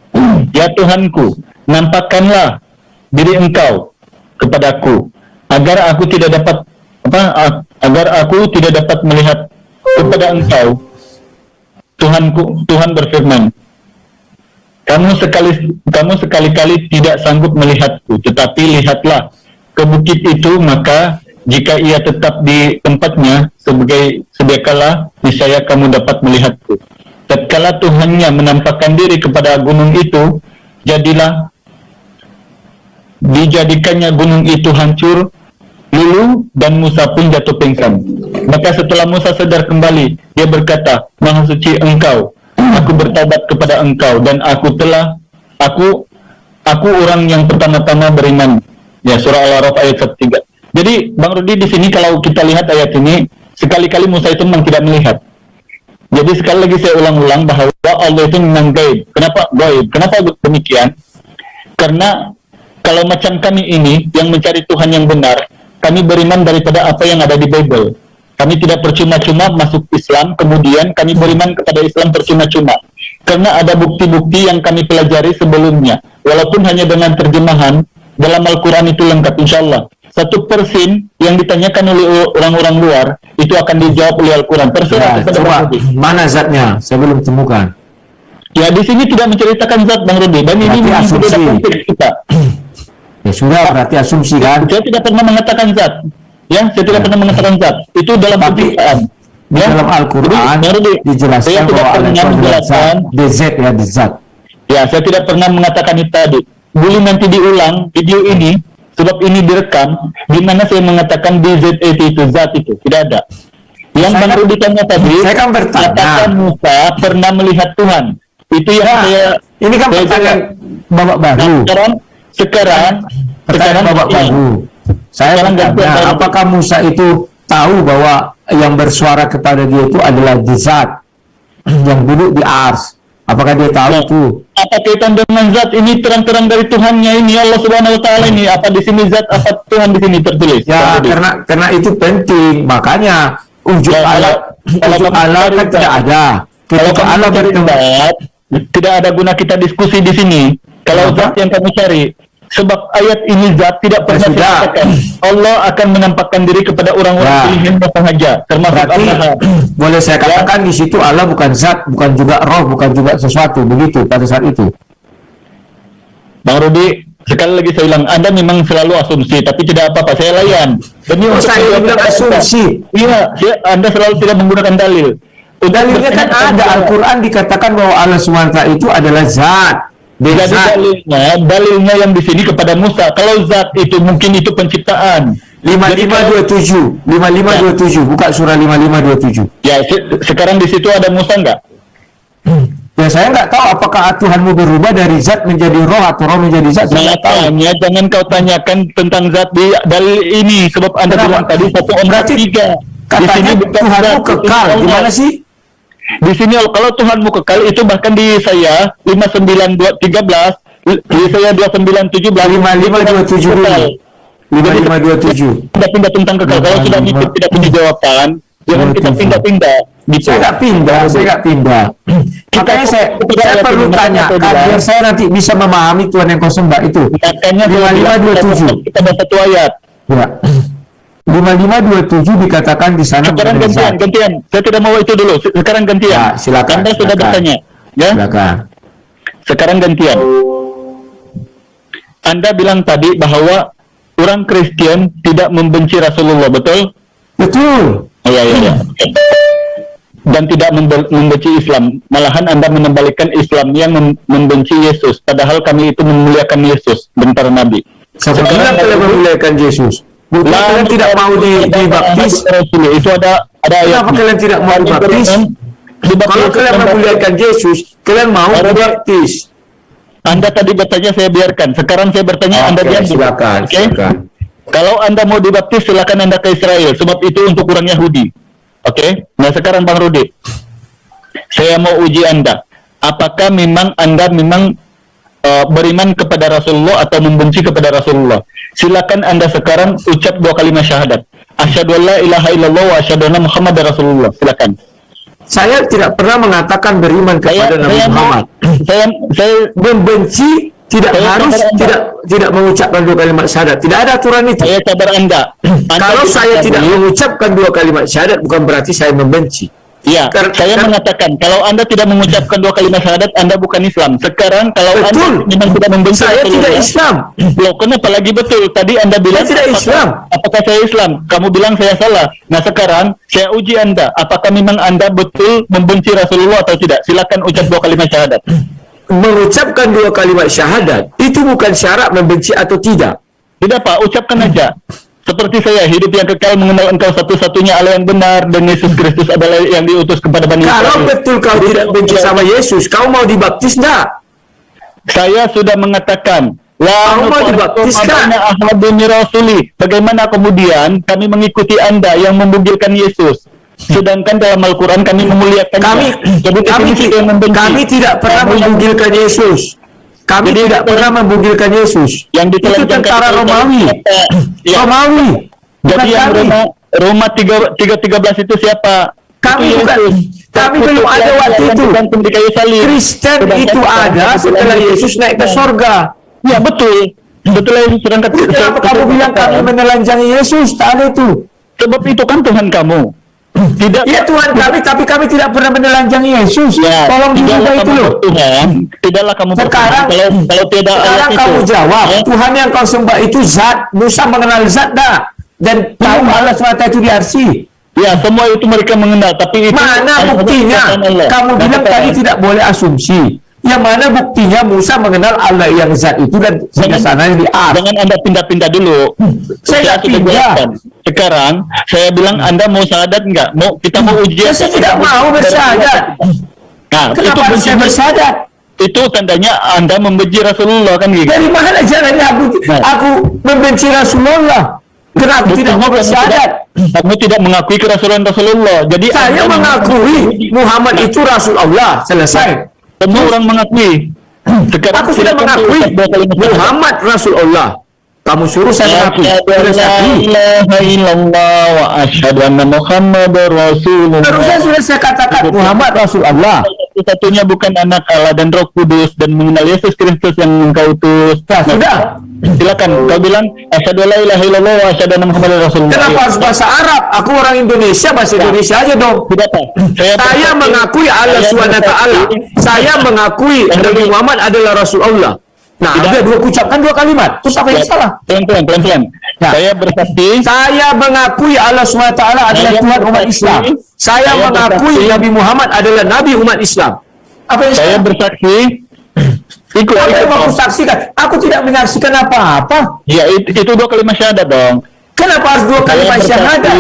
ya Tuhanku, nampakkanlah diri engkau kepadaku, agar aku tidak dapat melihat kepada engkau. Tuhan berfirman, kamu sekali-kali tidak sanggup melihatku, tetapi lihatlah ke bukit itu, maka jika ia tetap di tempatnya sediakala, niscaya kamu dapat melihatku. Tatkala Tuhannya menampakkan diri kepada gunung itu, dijadikannya gunung itu hancur lulu, dan Musa pun jatuh pingsan. Maka setelah Musa sadar kembali, dia berkata, Maha suci Engkau, aku bertaubat kepada Engkau, dan aku orang yang pertama-tama beriman. Ya, surah Al-Araf ayat 103. Jadi Bang Rudi, di sini kalau kita lihat ayat ini, sekali-kali Musa itu memang tidak melihat. Jadi sekali lagi saya ulang-ulang bahwa Allah itu memang gaib. Kenapa gaib? Kenapa demikian? Karena kalau macam kami ini yang mencari Tuhan yang benar, kami beriman daripada apa yang ada di Bible. Kami tidak percuma-cuma masuk Islam, kemudian kami beriman kepada Islam percuma-cuma. Karena ada bukti-bukti yang kami pelajari sebelumnya. Walaupun hanya dengan terjemahan, dalam Al-Quran itu lengkap insyaAllah. 1% yang ditanyakan oleh orang-orang luar, itu akan dijawab oleh Al-Quran. Ya, coba, mana zatnya? Saya belum temukan. Ya, di sini tidak menceritakan zat, Bang Rudi. Dan ini memang berbeda konteks kita. Ya sudah, berarti asumsi kan? Saya tidak pernah mengatakan zat. Ya, saya tidak pernah mengatakan zat. Itu dalam penciptaan. Ya, dalam Al-Quran dijelaskan bahwa ada menjelaskan DZ ya, DZ. Ya, saya tidak pernah mengatakan itu tadi. Boleh nanti diulang video ini, sebab ini direkam, di mana saya mengatakan DZ itu zat itu. Tidak ada. Yang Bang Rudi tanya tadi, saya kan bertanya, katakan Musa pernah melihat Tuhan. Itu yang ini kan pertanyaan babak baru. Sekarang babak baru. Saya bertanya, apakah Musa itu tahu bahwa yang bersuara kepada dia itu adalah zat yang duduk di ars? Apakah dia tahu itu? Apa kaitan dengan zat ini? Terang-terang dari Tuhannya ini, Allah Subhanahu Wa Taala ini. Apa di sini zat? Apa Tuhan di sini tertulis? Ya, karena itu penting. Makanya ujung Allah kan tidak ada. Kalau Allah bertemu, tidak ada guna kita diskusi di sini. Kalau zat yang kami cari, sebab ayat ini zat tidak pernah dikatakan. Allah akan menampakkan diri kepada orang-orang pilihan sahaja, termasuk Allah. Boleh saya katakan di situ Allah bukan zat, bukan juga roh, bukan juga sesuatu begitu pada saat itu. Bang Rudi, sekali lagi saya ulang, Anda memang selalu asumsi, tapi tidak apa-apa, saya layan. Demi untuk saya bilang asumsi. Iya, Anda selalu tidak menggunakan dalil. Dalilnya kan ada, Al-Quran dikatakan bahwa Allah SWT itu adalah zat. Jadi dalilnya yang di sini kepada Musa. Kalau zat itu mungkin itu penciptaan. 5527 buka surah 5527. Ya, sekarang di situ ada Musa enggak? Ya saya nggak tahu apakah Tuhanmu berubah dari zat menjadi roh atau roh menjadi zat. Saya nggak tahu. Makanya jangan kau tanyakan tentang zat di dalil ini, sebab Anda Kenapa? bilang tadi satu empat Berarti tiga. Katanya Tuhanmu kekal. Gimana sih? Di sini kalau Tuhanmu kekal itu bahkan di saya 59213, di saya 2917, 5527 dulu. 5527. pindah tentang kekal. Kalau sudah mikir tidak punya jawaban, jangan kita pindah-pindah. Saya nggak pindah. Makanya saya perlu tanya, biar saya nanti bisa memahami Tuhan yang kau sembah itu. Makanya 5527. kita ada satu ayat. Ya. 5527 dikatakan di sana. Sekarang gantian. Saya tidak mau itu dulu. Sekarang gantian. Ya, silakan. Anda sudah bertanya, ya? Silakan. Sekarang gantian. Anda bilang tadi bahwa orang Kristen tidak membenci Rasulullah, betul? Betul. Iya. Dan tidak membenci Islam. Malahan Anda menembalikan Islam yang membenci Yesus. Padahal kami itu memuliakan Yesus, bentar Nabi. Siapa bilang kalian memuliakan Yesus? Bukan kalian tidak mau dibaptis? Itu ada ayat. Kenapa kalian tidak mau dibaptis? Kalau kalian memuliakan Yesus, kalian mau dibaptis. Anda tadi bertanya, saya biarkan. Sekarang saya bertanya, Anda diam. Silakan. Kalau Anda mau dibaptis, silakan Anda ke Israel. Sebab itu untuk orang Yahudi. Oke? Nah sekarang Bang Rudi, saya mau uji Anda. Apakah memang Anda beriman kepada Rasulullah atau membenci kepada Rasulullah? Silakan Anda sekarang ucap 2 kalimat syahadat. Asyhadu an la ilaha illallah wa asyhadu anna Muhammadar Rasulullah. Silakan. Saya tidak pernah mengatakan beriman kepada Nabi Muhammad. Saya membenci tidak harus tidak mengucapkan 2 kalimat syahadat. Tidak ada aturan itu. Saya sabar Anda. Kalau saya tidak mengucapkan 2 kalimat syahadat, bukan berarti saya membenci. Ya, saya mengatakan kalau Anda tidak mengucapkan 2 kalimat syahadat, Anda bukan Islam. Sekarang kalau betul. Anda memang tidak membenci saya tidak Islam. Loh, kenapa lagi betul? Tadi Anda bilang saya tidak Islam. Apakah saya Islam? Kamu bilang saya salah. Nah sekarang saya uji Anda. Apakah memang Anda betul membenci Rasulullah atau tidak? Silakan ucap 2 kalimat syahadat. Mengucapkan 2 kalimat syahadat itu bukan syarat membenci atau tidak. Tidak Pak, ucapkan aja. Seperti saya, hidup yang kekal mengenal Engkau satu-satunya Allah yang benar, dan Yesus Kristus adalah yang diutus kepada Bani Israel. Kalau betul kau tidak benci sama Yesus, kau mau dibaptis enggak? Saya sudah mengatakan, kau mau dibaptis kan? Bagaimana kemudian kami mengikuti Anda yang membugilkan Yesus? Sedangkan dalam Al-Quran kami memuliakan kami tidak pernah membugilkan Yesus. Kami tidak pernah membugilkan Yesus. Yang itu tentara Romawi. Romawi. Jadi yang Roma 3:13 itu siapa? Kami itu bukan. Kami belum ada waktu itu. Kristen itu ada setelah Yesus naik ke sorga. Ya betul. Betul yang sedang kata. Kenapa kamu bilang kami menelanjangi Yesus? Tak ada itu. Sebab itu kan Tuhan kamu. Tidak. Ya Tuhan kami, tapi kami tidak pernah menelanjangi Yesus. Ya, tolong diubah itu loh. Tuhan, tidaklah kamu sekarang kalau tidak sekarang kamu itu, jawab ya? Tuhan yang kau sembah itu zat. Musa mengenal zat dah, dan tahu Allah SWT itu di arsi. Ya, semua itu mereka mengenal, tapi itu mana buktinya? Kamu bilang tadi tidak boleh asumsi. Yang mana buktinya Musa mengenal Allah yang zat itu dan singgasananya di ars. Jangan Anda pindah-pindah dulu. Saya pindah. Sekarang saya bilang Anda mau syahadat enggak? Kita mau ujian. Saya tidak mau bersyahadat. Nah, kenapa harus saya bersyahadat? Itu tandanya Anda membenci Rasulullah kan gitu. Dari mana jalannya aku membenci Rasulullah? Kenapa tidak mau bersyahadat? Kamu tidak mengakui kerasulan Rasulullah. Jadi saya mengakui Muhammad itu Rasul Allah. Selesai. Semua orang mengakui. Sekarang aku sudah mengakui Muhammad Rasulullah. Kamu suruh saya mengakui. La ilaha illallah wa asyhadu anna Muhammadar Rasulullah. Terusnya sudah saya katakan Muhammad Rasulullah. Satu-satunya bukan anak Allah dan Roh Kudus, dan mengenal Yesus Kristus yang engkau utus. Nah, sudah. Silakan. Kau bilang asyhadu la ilaha illallah wa asyhadu anna Muhammadar Rasulullah. Kenapa harus bahasa Arab? Aku orang Indonesia, bahasa Indonesia aja dong. Tidak Pak. Saya mengakui Allah SWT. Saya mengakui Nabi Muhammad adalah Rasulullah. Nah, ada ucapkan 2 kalimat. Terus apa yang salah? Pelan-pelan. Nah, saya bersaksi. Saya mengakui Allah SWT adalah Tuhan umat Islam. Saya mengakui Nabi Muhammad adalah Nabi umat Islam. Apa yang saya bersaksi. Apa yang mau saksikan? Aku tidak menyaksikan apa-apa. Ya, itu 2 kalimat syahadat dong. Kenapa harus 2 kalimat syahadat?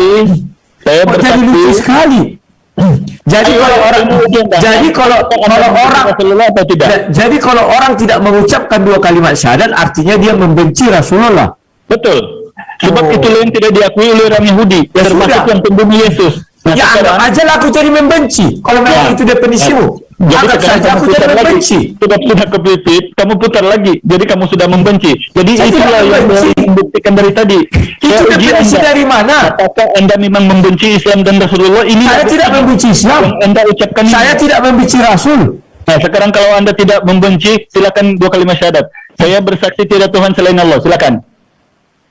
Saya bersaksi. Jadi lucu sekali. Jadi Ayo, kalau orang uji Anda. jadi kalau orang Rasulullah atau tidak? jadi kalau orang tidak mengucapkan dua kalimat syahadat artinya dia membenci Rasulullah. Betul. Sebab Oh. itulah yang tidak diakui oleh orang Yahudi, Ya termasuk sudah. yang pembunuh Yesus. Nah, Ya anggap sekarang- aja lah aku jadi membenci. Kalau memang Ya. itu definisimu, Jadi anggap sekarang saja kamu aku jadi putar lagi. membenci. Sudah kepilih, kamu putar lagi. Jadi kamu sudah membenci. Jadi Saya itulah tidak yang membenci. saya membuktikan dari tadi. Itu Saya uji definisi Anda. dari mana? Apakah Anda memang membenci Islam dan Rasulullah? Ini Saya tidak membenci Islam. yang Anda ucapkan ini. Saya tidak membenci Rasul. Nah, sekarang kalau Anda tidak membenci, silakan dua kalimat syahadat. Saya bersaksi tidak Tuhan selain Allah. Silakan.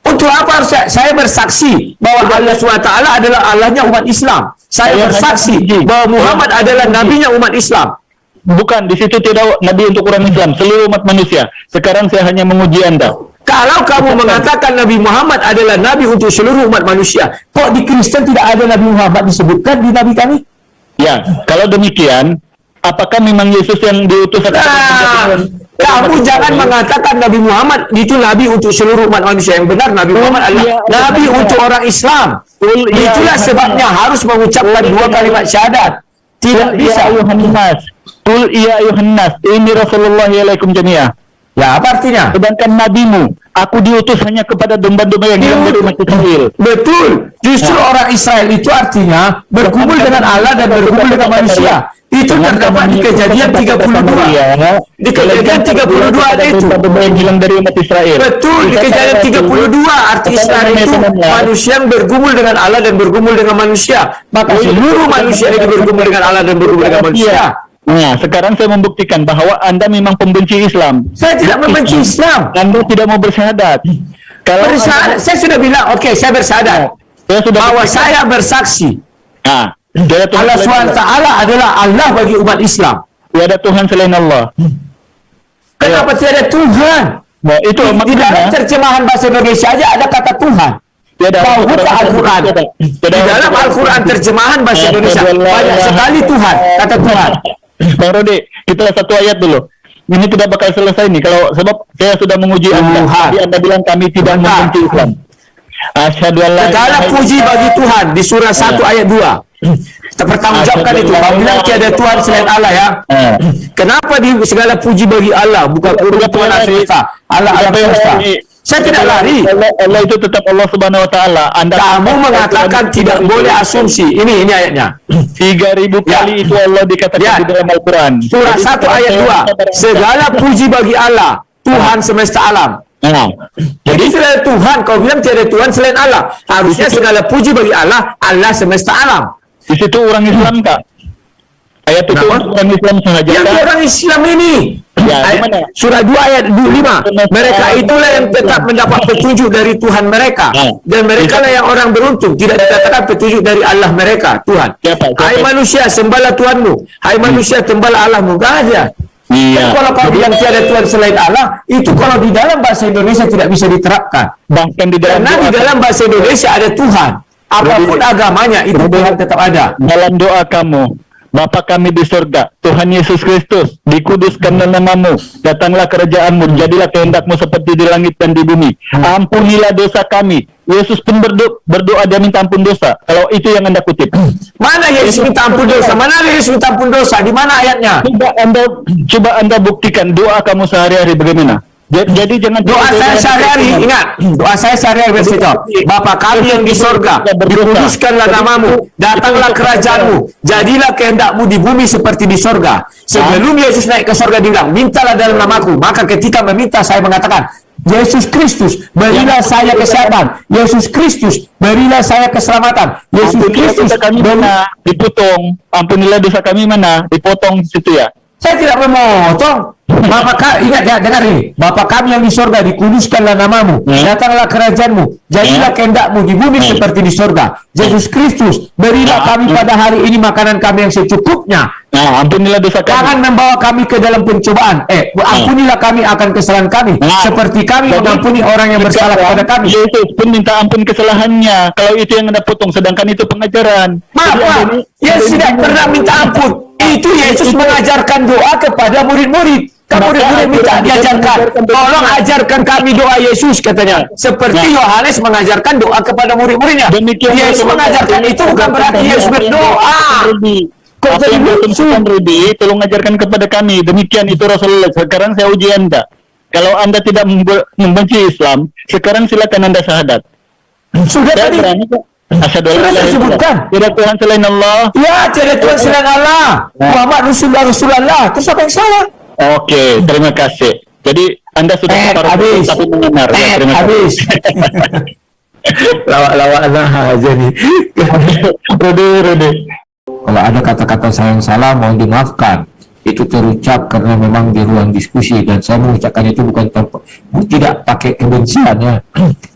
Untuk apa harus saya bersaksi bahwa Allah SWT adalah Allahnya umat Islam? Saya Saya bersaksi hanya bahwa Muhammad adalah nabinya umat Islam. Bukan, di situ tidak nabi untuk orang Islam, seluruh umat manusia. Sekarang saya hanya menguji Anda. Kalau kamu mengatakan Nabi Muhammad adalah nabi untuk seluruh umat manusia, kok di Kristen tidak ada Nabi Muhammad disebutkan di nabi kami? Ya, kalau demikian, apakah memang Yesus yang diutus akan Nah, kamu jangan mengatakan Nabi Muhammad itu nabi untuk seluruh umat manusia. Yang benar Nabi Muhammad adalah nabi untuk orang Islam. Itulah sebabnya harus mengucapkan dua kalimat syahadat. Tidak bisa. ayuhan nas. Qul iya ayuhan nas. Ini Rasulullah alaikum jami'ah. Ya, apa artinya? Sedangkan nabimu, aku diutus hanya kepada domba-domba yang hilang dari umat Israel. Betul. Justru orang Israel itu artinya berkumpul dengan Allah dan berkumpul dengan manusia. Itu terdapat di Kejadian 32. Di Kejadian 32 ada itu. Domba yang hilang dari umat Israel. Betul, di Kejadian 32 arti Islam itu manusia yang bergumul dengan Allah dan bergumul dengan manusia. Maka seluruh manusia itu bergumul dengan Allah dan bergumul dengan manusia. Nah, sekarang saya membuktikan bahwa Anda memang pembenci Islam. Saya tidak membenci Islam. Anda tidak mau bersyahadat. Kalau Bersyahadat, saya sudah bilang, oke, saya bersyahadat saya sudah bahwa buktikan. saya bersaksi Nah, tiada Tuhan Allah selain SWT adalah Allah bagi umat Islam. Tiada Tuhan selain Allah. Kenapa tiada Tuhan? Nah, itu Di dalam maknanya terjemahan bahasa Indonesia aja ada kata Tuhan. tiada Mau buka Al-Quran. Di dalam Al-Quran terjemahan bahasa Indonesia banyak sekali Tuhan, kata Tuhan. Bang Rodi, kita satu ayat dulu. Ini tidak bakal selesai nih kalau sebab saya sudah menguji Anda. Tuhan. Tadi Anda bilang kami tidak Benar. membenci Islam. Asyhadu an la Segala ilaha puji illallah. bagi Tuhan di surah 1 ayat 2. Kita bertanggungjawabkan itu. Bapak bilang tiada Tuhan selain Allah ya. Kenapa di segala puji bagi Allah bukan kurung Tuhan alam semesta? Allah alam semesta. Saya tidak lari. Allah itu tetap Allah Subhanahu wa taala. Anda Kamu mengatakan tidak boleh asumsi. Ini ayatnya. 3000 kali itu Allah dikatakan Ya. di dalam Al-Qur'an. Surah 1 ayat 2. Segala puji bagi Allah, Tuhan semesta alam. Nah, Jadi sudah ada Tuhan, kau bilang tiada Tuhan selain Allah. Harusnya segala puji bagi Allah, Allah semesta alam. di situ orang Islam Kak. Ayat itu Kenapa? orang Islam sengaja. Yang Kak. orang Islam ini. Ya, di mana? Surah 2 ayat 5. Mereka itulah yang tetap mendapat petunjuk dari Tuhan mereka. Dan mereka lah yang orang beruntung. Tidak dikatakan petunjuk dari Allah mereka, Tuhan. Siapa? Hai manusia, sembahlah Tuhanmu. Hai manusia, sembahlah Allahmu. Gak ada. Iya. Kalau kau bilang tiada Tuhan selain Allah, itu kalau di dalam bahasa Indonesia tidak bisa diterapkan. Bahkan di dalam Karena di doa, dalam bahasa Indonesia ada Tuhan. Apapun agamanya, itu Tuhan tetap ada. dalam doa kamu, Bapa kami di surga, Tuhan Yesus Kristus, dikuduskanlah namamu, datanglah kerajaanmu, jadilah kehendakmu seperti di langit dan di bumi. Ampunilah dosa kami. Yesus pun berdoa dia minta ampun dosa. Kalau itu yang Anda kutip. Mana Yesus minta ampun dosa? Mana Yesus minta ampun dosa? Di mana ayatnya? Coba Anda buktikan doa kamu sehari-hari bagaimana. Jadi jangan Doa saya sehari-hari, ingat, doa saya sehari-hari bersetor. Bapa kami yang di sorga, dikuduskanlah namamu, datanglah kerajaanmu, jadilah kehendakmu di bumi seperti di sorga. Sebelum Yesus naik ke sorga dibilang, mintalah dalam namaku. Maka ketika meminta saya mengatakan, Yesus Kristus, berilah saya kesehatan. Yesus Kristus, berilah saya keselamatan. Yesus Kristus, kami mana dipotong. Ampunilah dosa kami mana dipotong situ ya. Saya tidak memotong. Ingat ya, dengar ini. Bapa kami yang di sorga, dikuduskanlah namamu, datanglah kerajaanmu, jadilah kehendakmu di bumi seperti di sorga. Yesus Kristus, berilah kami pada hari ini makanan kami yang secukupnya. Nah, ampunilah dosa kami. Jangan membawa kami ke dalam pencobaan. Ampunilah kami akan kesalahan kami, seperti kami mengampuni orang yang bersalah kepada kami. Yesus pun minta ampun kesalahannya. Kalau itu yang Anda potong, sedangkan itu pengajaran. Maaf, Jadi Anda Yesus tidak pernah minta ampun. Itu Yesus mengajarkan doa kepada murid-murid. Kan murid-murid minta diajarkan, tolong ajarkan kami doa Yesus katanya. Seperti Yohanes mengajarkan doa kepada murid-muridnya. Yesus mengajarkan itu bukan berarti Yesus berdoa. Kok Apa jadi yang lucu? ditunjukkan Rudy, tolong ajarkan kepada kami. Demikian itu Rasulullah. Sekarang saya uji Anda. Kalau Anda tidak membenci Islam, sekarang silakan Anda syahadat. Sudah Saya tadi. berani kok. Asyhadu an la Sudah saya ilaha illallah. sebutkan. Tidak Tuhan selain Allah. Ya, tiada Tuhan selain Allah. Muhammad Rasulullah. Terus apa yang salah? Oke, terima kasih. Jadi Anda sudah separuh habis. tapi mendengar. Ya, terima Habis. kasih. Lawak-lawak aja nih. Rudy. Kalau ada kata-kata saya yang salah, mohon dimaafkan. Itu terucap karena memang di ruang diskusi, dan saya mengucapkan itu bukan tidak pakai kebencian ya.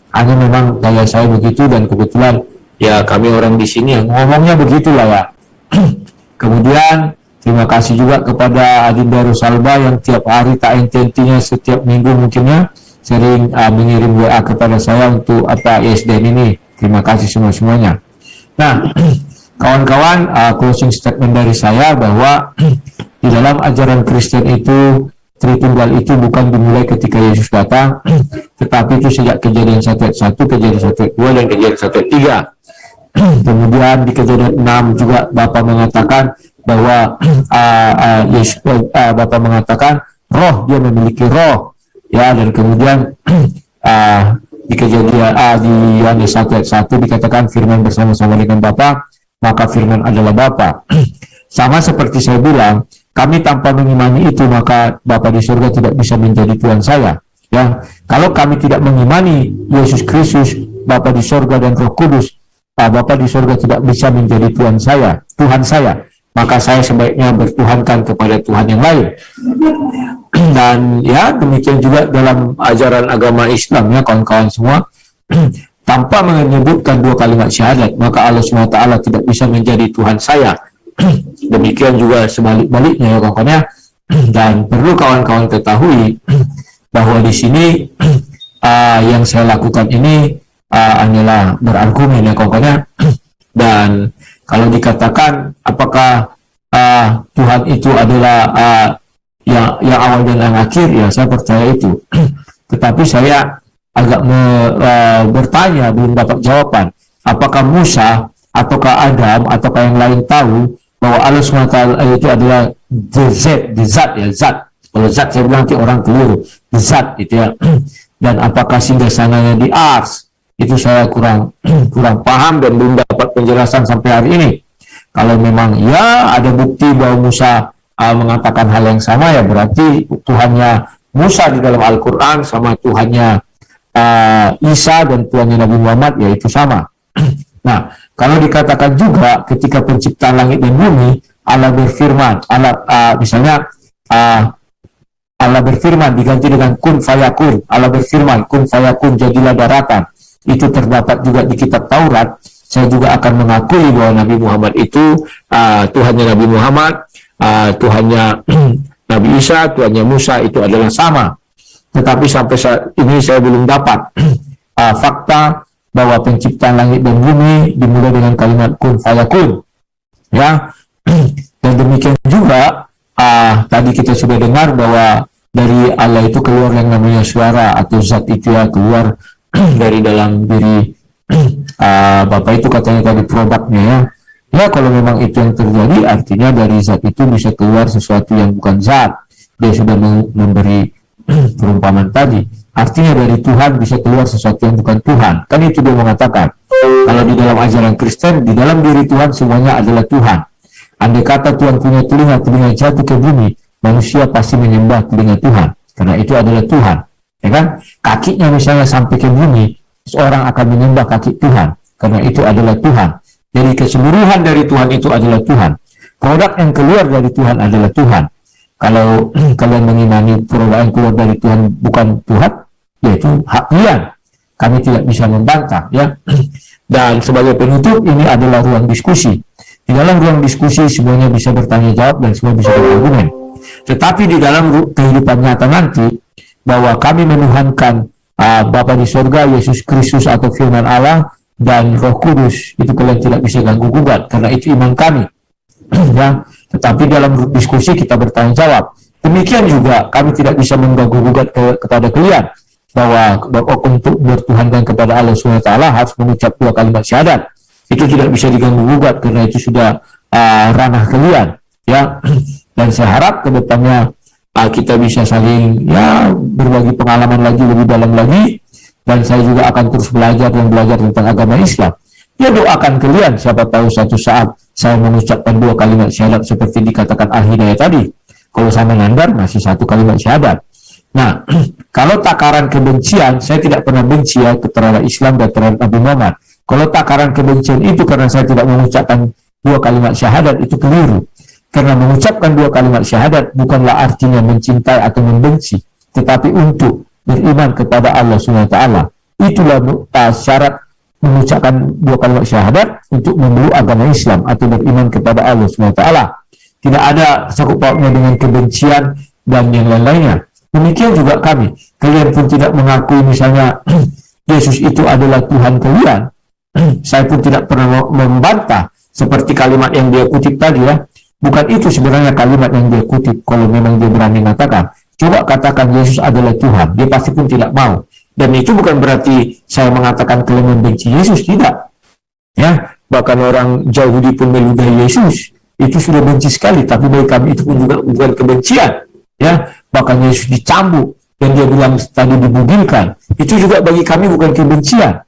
Hanya memang gaya saya begitu, dan kebetulan ya kami orang di sini yang ngomongnya begitulah ya. Kemudian terima kasih juga kepada Adinda Rosalba yang tiap hari tak henti-hentinya setiap minggu mungkinnya sering mengirim WA kepada saya untuk ISDN ini. Terima kasih semuanya. Nah, kawan-kawan, closing statement dari saya bahwa di dalam ajaran Kristen itu Tritunggal itu bukan dimulai ketika Yesus datang, tetapi itu sejak Kejadian 1 ayat 1, Kejadian 1 ayat 2, dan Kejadian 1 ayat 3. Kemudian di Kejadian 6 juga Bapa mengatakan bahwa Bapa mengatakan roh, dia memiliki roh ya, dan kemudian di Kejadian di Yohanes 1 ayat 1 dikatakan firman bersama-sama dengan Bapa, maka firman adalah Bapa. Sama seperti saya bilang, kami tanpa mengimani itu, maka Bapa di surga tidak bisa menjadi Tuhan saya. Ya, kalau kami tidak mengimani Yesus Kristus, Bapa di surga dan Roh Kudus, Bapa di surga tidak bisa menjadi Tuhan saya, maka saya sebaiknya bertuhankan kepada Tuhan yang lain. Dan ya, demikian juga dalam ajaran agama Islam ya kawan-kawan semua, tanpa menyebutkan dua kalimat syahadat, maka Allah SWT tidak bisa menjadi Tuhan saya. Demikian juga sebalik-baliknya ya kawan-kawan ya. Dan perlu kawan-kawan ketahui bahwa di sini yang saya lakukan ini hanyalah berargumen ya kawan-kawan ya. Dan kalau dikatakan apakah Tuhan itu adalah yang awal dan yang akhir, ya saya percaya itu. Tetapi saya agak bertanya, belum dapat jawaban. Apakah Musa, ataukah Adam, ataukah yang lain tahu bahwa Allah SWT itu adalah the zat ya, zat. Kalau zat saya bilang orang keliru, the zat itu ya. Dan apakah singgasananya di Ars, itu saya kurang paham dan belum dapat penjelasan sampai hari ini. Kalau memang ya ada bukti bahwa Musa mengatakan hal yang sama, ya berarti Tuhannya Musa di dalam Al-Quran sama Tuhannya Isa dan Tuhannya Nabi Muhammad, ya itu sama. Nah, kalau dikatakan juga ketika penciptaan langit dan bumi, Allah berfirman, Allah berfirman diganti dengan kun fayakun. Allah berfirman kun fayakun, jadilah daratan. Itu terdapat juga di kitab Taurat. Saya juga akan mengakui bahwa Nabi Muhammad itu Tuhannya Nabi Muhammad, Tuhannya Nabi Isa, Tuhannya Musa itu adalah sama. Tetapi sampai saat ini saya belum dapat fakta bahwa penciptaan langit dan bumi dimulai dengan kalimat kun fayakun. Ya. Dan demikian juga tadi kita sudah dengar bahwa dari Allah itu keluar yang namanya suara atau zat itu ya, keluar dari dalam diri Bapak itu katanya tadi produknya ya. Ya kalau memang itu yang terjadi, artinya dari zat itu bisa keluar sesuatu yang bukan zat. Dia sudah memberi perumpamaan tadi. Artinya dari Tuhan bisa keluar sesuatu yang bukan Tuhan. Kan itu dia mengatakan. Kalau di dalam ajaran Kristen, di dalam diri Tuhan semuanya adalah Tuhan. Andai kata Tuhan punya telinga jatuh ke bumi, manusia pasti menyembah telinga Tuhan. Karena itu adalah Tuhan. Ya kan? Kakinya misalnya sampai ke bumi, seorang akan menyembah kaki Tuhan. Karena itu adalah Tuhan. Jadi keseluruhan dari Tuhan itu adalah Tuhan. Produk yang keluar dari Tuhan adalah Tuhan. Kalau kalian mengimani produk yang keluar dari Tuhan bukan Tuhan, yaitu hak kalian. Kami tidak bisa membantah ya. Dan sebagai penutup, ini adalah ruang diskusi. Di dalam ruang diskusi semuanya bisa bertanya jawab dan semua bisa berargumen. Tetapi di dalam kehidupan nyata nanti, bahwa kami menuhankan Bapa di surga, Yesus Kristus atau firman Allah dan Roh Kudus, itu kalian tidak bisa ganggu gugat karena itu iman kami. Ya, tetapi dalam diskusi kita bertanya jawab. Demikian juga kami tidak bisa mengganggu-gugat kepada kalian bahwa untuk bertuhankan kepada Allah SWT harus mengucap 2 kalimat syahadat. Itu tidak bisa diganggu-gugat karena itu sudah ranah kalian, ya. Dan saya harap ke depannya kita bisa saling berbagi pengalaman lagi lebih dalam lagi, dan saya juga akan terus belajar tentang agama Islam. Ya, doakan kalian, siapa tahu satu saat saya mengucapkan 2 kalimat syahadat seperti dikatakan Al-Hidayah tadi. Kalau sama Nandar masih 1 kalimat syahadat. Nah, kalau takaran kebencian, saya tidak pernah benci ya terhadap Islam dan terhadap Nabi Muhammad. Kalau takaran kebencian itu karena saya tidak mengucapkan 2 kalimat syahadat, itu keliru. Karena mengucapkan 2 kalimat syahadat bukanlah artinya mencintai atau membenci, tetapi untuk beriman kepada Allah SWT. Itulah syarat mengucapkan 2 kalimat syahadat untuk memeluk agama Islam atau beriman kepada Allah SWT. Tidak ada sangkut pautnya dengan kebencian dan yang lain-lainnya. Demikian juga kami. Kalian pun tidak mengakui misalnya Yesus itu adalah Tuhan kalian. Saya pun tidak pernah membantah seperti kalimat yang dia kutip tadi ya. Bukan itu sebenarnya kalimat yang dia kutip. Kalau memang dia berani mengatakan, coba katakan Yesus adalah Tuhan. Dia pasti pun tidak mau. Dan itu bukan berarti saya mengatakan kalian membenci Yesus. Tidak. Ya, bahkan orang Yahudi pun meludahi Yesus. Itu sudah benci sekali, tapi bagi kami itu pun juga bukan kebencian, ya. Bahkan Yesus dicambuk dan dia bilang tadi dibugilkan, itu juga bagi kami bukan kebencian,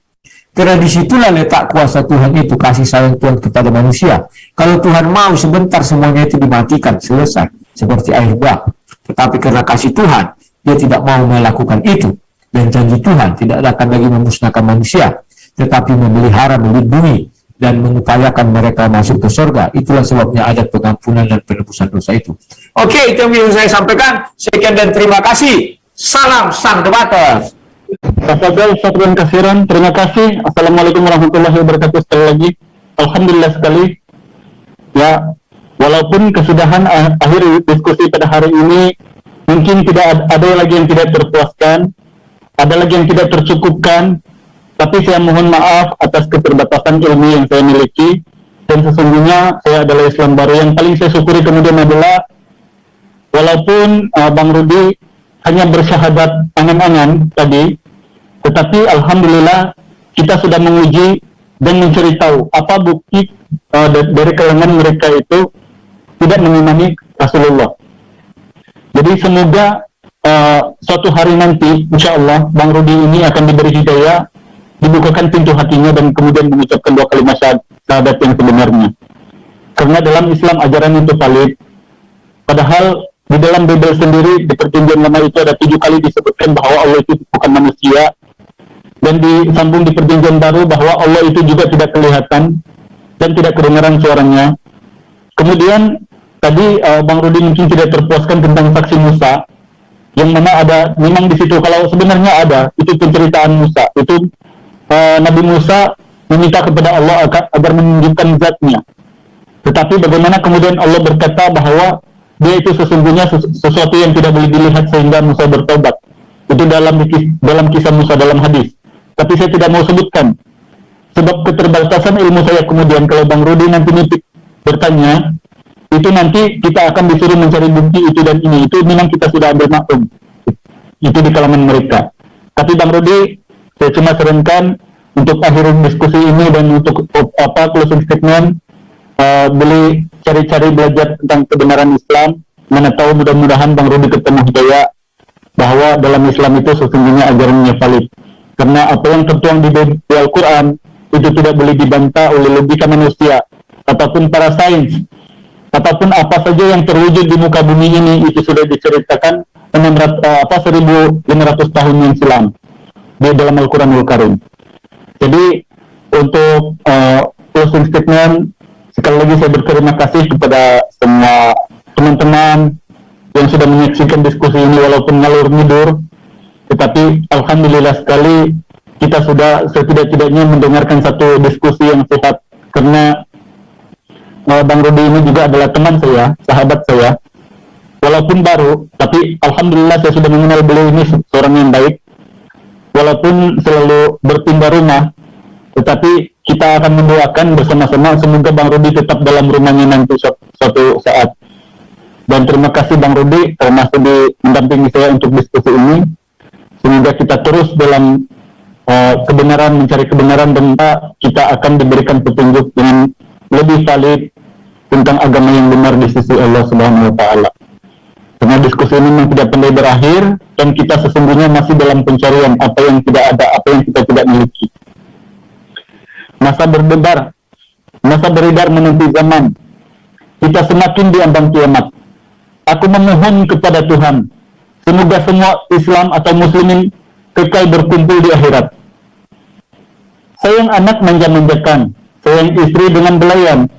karena disitulah letak kuasa Tuhan itu, kasih sayang Tuhan kepada manusia. Kalau Tuhan mau sebentar semuanya itu dimatikan, selesai, seperti air bah. Tetapi karena kasih Tuhan, dia tidak mau melakukan itu, dan janji Tuhan tidak akan lagi memusnahkan manusia, tetapi memelihara, melindungi, dan mengupayakan mereka masuk ke surga. Itulah sebabnya ada pengampunan dan penebusan dosa itu. Oke, itu yang bisa saya sampaikan. Sekian dan terima kasih. Salam sang debater. Tafadhol Syukran kasiran. Terima kasih. Assalamualaikum warahmatullahi wabarakatuh. Sekali lagi, alhamdulillah sekali. Ya, walaupun kesudahan akhir diskusi pada hari ini, mungkin tidak ada lagi yang tidak terpuaskan, ada lagi yang tidak tercukupkan. Tapi saya mohon maaf atas keterbatasan ilmu yang saya miliki, dan sesungguhnya saya adalah Islam baru. Yang paling saya syukuri kemudian adalah walaupun Bang Rudi hanya bersyahadat angan-angan tadi, tetapi alhamdulillah kita sudah menguji dan mencari tahu apa bukti dari kalangan mereka itu tidak mengimani Rasulullah. Jadi semoga suatu hari nanti insya Allah Bang Rudi ini akan diberi hidayah, dibukakan pintu hatinya, dan kemudian mengucapkan 2 kalimat syahadat yang sebenarnya. Karena dalam Islam ajaran itu valid. Padahal di dalam Bible sendiri di perjanjian lama itu ada 7 kali disebutkan bahwa Allah itu bukan manusia, dan disambung di perjanjian baru bahwa Allah itu juga tidak kelihatan dan tidak kedengaran suaranya. Kemudian tadi Bang Rudi mungkin tidak terpuaskan tentang saksi Musa, yang mana ada memang di situ, kalau sebenarnya ada itu penceritaan Musa itu. Nabi Musa meminta kepada Allah agar menunjukkan zatnya. Tetapi bagaimana kemudian Allah berkata bahwa dia itu sesungguhnya sesuatu yang tidak boleh dilihat sehingga Musa bertobat. Itu dalam kisah Musa dalam hadis. Tapi saya tidak mau sebutkan. Sebab keterbatasan ilmu saya kemudian, kalau Bang Rudi nanti bertanya, itu nanti kita akan disuruh mencari bukti itu dan ini. Itu memang kita sudah ambil maklum. Itu di kalangan mereka. Tapi Bang Rudi, saya cuma sarankan untuk akhir diskusi ini dan untuk closing statement, boleh cari-cari belajar tentang kebenaran Islam. Mana tahu mudah-mudahan Bang Rudi ketemu hidayah bahwa dalam Islam itu sesungguhnya ajarannya valid. Karena apa yang tertuang di Al-Quran itu tidak boleh dibantah oleh logika manusia ataupun para sains, ataupun apa saja yang terwujud di muka bumi ini itu sudah diceritakan 1.500 tahun yang silam di dalam Al-Quranul Karim. Jadi untuk closing statement, sekali lagi saya berterima kasih kepada semua teman-teman yang sudah menyaksikan diskusi ini walaupun ngalur ngidur, tetapi alhamdulillah sekali kita sudah setidak-tidaknya mendengarkan satu diskusi yang sehat, karena Bang Rudi ini juga adalah teman saya, sahabat saya, walaupun baru, tapi alhamdulillah saya sudah mengenal beliau ini seorang yang baik. Walaupun selalu berpindah rumah, tetapi kita akan mendoakan bersama-sama semoga Bang Rudi tetap dalam rumahnya nanti suatu saat. Dan terima kasih Bang Rudi karena sudah mendampingi saya untuk diskusi ini. Semoga kita terus dalam kebenaran, mencari kebenaran, dan kita akan diberikan petunjuk dengan lebih valid tentang agama yang benar di sisi Allah Subhanahu wa Ta'ala. Karena diskusi ini memang tidak pandai berakhir, dan kita sesungguhnya masih dalam pencarian apa yang tidak ada, apa yang kita tidak miliki. Masa berdebar, masa beredar menanti zaman. Kita semakin diambang kiamat. Aku memohon kepada Tuhan, semoga semua Islam atau Muslimin kekal berkumpul di akhirat. Sayang anak manja-manjakan, sayang istri dengan belayan.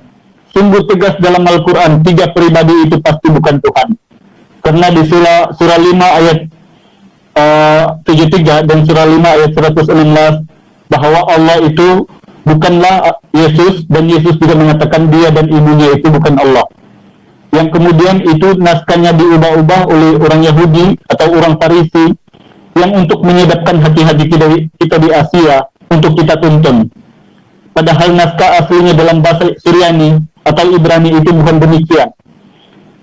Sungguh tegas dalam Al-Quran, 3 pribadi itu pasti bukan Tuhan. Karena di surah 5 ayat 73 dan surah 5 ayat 116, bahwa Allah itu bukanlah Yesus, dan Yesus juga mengatakan dia dan ibunya itu bukan Allah. Yang kemudian itu naskahnya diubah-ubah oleh orang Yahudi atau orang Farisi yang untuk menyedapkan hati-hati kita di Asia untuk kita tuntun. Padahal naskah aslinya dalam bahasa Suryani atau Ibrani itu bukan demikian.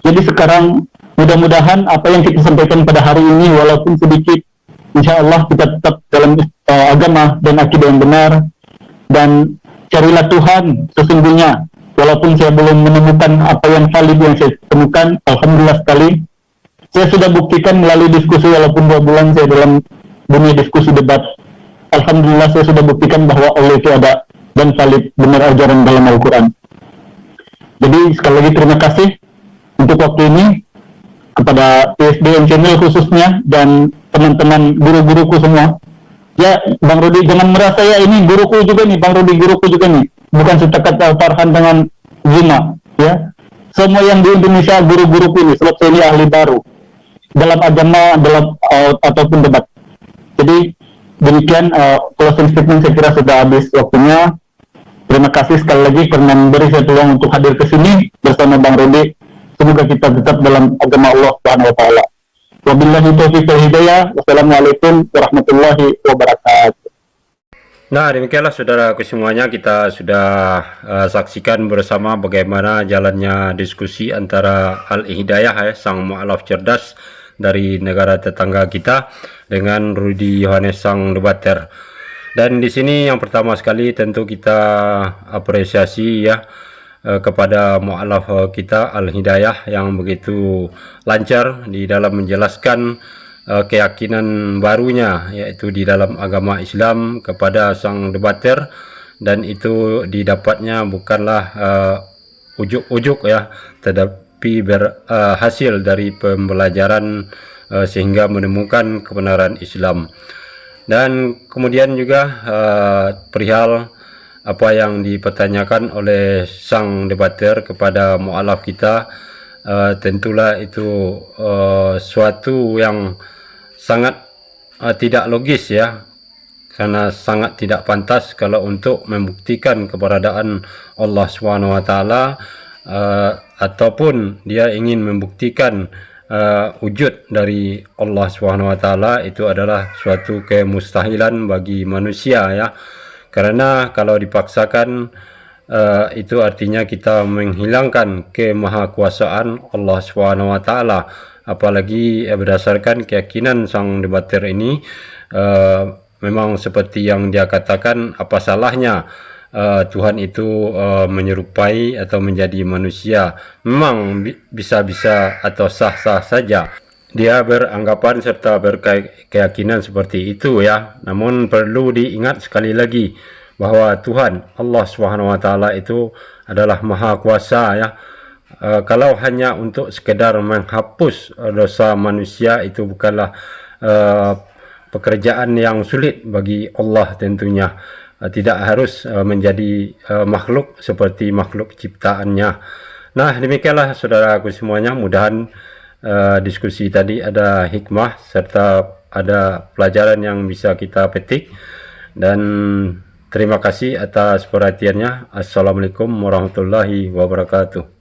Jadi sekarang mudah-mudahan apa yang kita sampaikan pada hari ini walaupun sedikit, insya Allah kita tetap dalam agama dan akidah yang benar, dan carilah Tuhan sesungguhnya. Walaupun saya belum menemukan apa yang valid yang saya temukan, alhamdulillah sekali. Saya sudah buktikan melalui diskusi, walaupun 2 bulan saya dalam dunia diskusi debat. Alhamdulillah saya sudah buktikan bahwa Allah itu ada dan valid, benar ajaran dalam Al-Quran. Jadi sekali lagi terima kasih untuk waktu ini kepada PSDN Channel khususnya dan teman-teman guru-guruku semua. Ya Bang Rudi, jangan merasa ya ini guruku juga nih, Bang Rudi guruku juga nih. Bukan setakat Farhan dengan Zima, ya. Semua yang di Indonesia guru-guruku ini, sebab saya ini ahli baru dalam agama, dalam ataupun debat. Jadi demikian closing statement saya kira sudah habis waktunya. Terima kasih sekali lagi karena memberi saya peluang untuk hadir ke sini bersama Bang Rudi. Semoga kita tetap dalam agama Allah Subhanahu wa Ta'ala. Wabillahi taufiq wal hidayah. Wassalamualaikum warahmatullahi wabarakatuh. Nah, demikianlah saudaraku semuanya, kita sudah saksikan bersama bagaimana jalannya diskusi antara Al-Hidayah, sang mu'alaf cerdas dari negara tetangga kita, dengan Rudi Yohanes, sang debater. Dan di sini yang pertama sekali tentu kita apresiasi ya kepada mu'alaf kita Al-Hidayah yang begitu lancar di dalam menjelaskan keyakinan barunya, yaitu di dalam agama Islam kepada sang debater, dan itu didapatnya bukanlah ujuk-ujuk ya, tetapi berhasil dari pembelajaran sehingga menemukan kebenaran Islam. Dan kemudian juga perihal apa yang dipertanyakan oleh sang debater kepada mu'alaf kita, tentulah itu suatu yang sangat tidak logis ya, karena sangat tidak pantas kalau untuk membuktikan keberadaan Allah SWT, ataupun dia ingin membuktikan wujud dari Allah SWT, itu adalah suatu kemustahilan bagi manusia ya. Karena kalau dipaksakan itu artinya kita menghilangkan kemahakuasaan Allah SWT. Apalagi berdasarkan keyakinan sang debater ini, memang seperti yang dia katakan, apa salahnya Tuhan itu menyerupai atau menjadi manusia. Memang bisa-bisa atau sah-sah saja dia beranggapan serta berkeyakinan seperti itu ya. Namun perlu diingat sekali lagi bahwa Tuhan Allah SWT itu adalah maha kuasa ya. Kalau hanya untuk sekedar menghapus dosa manusia, itu bukanlah pekerjaan yang sulit bagi Allah tentunya. Tidak harus menjadi makhluk seperti makhluk ciptaannya. Nah, demikianlah saudaraku semuanya, mudahan diskusi tadi ada hikmah serta ada pelajaran yang bisa kita petik. Dan terima kasih atas perhatiannya. Assalamualaikum warahmatullahi wabarakatuh.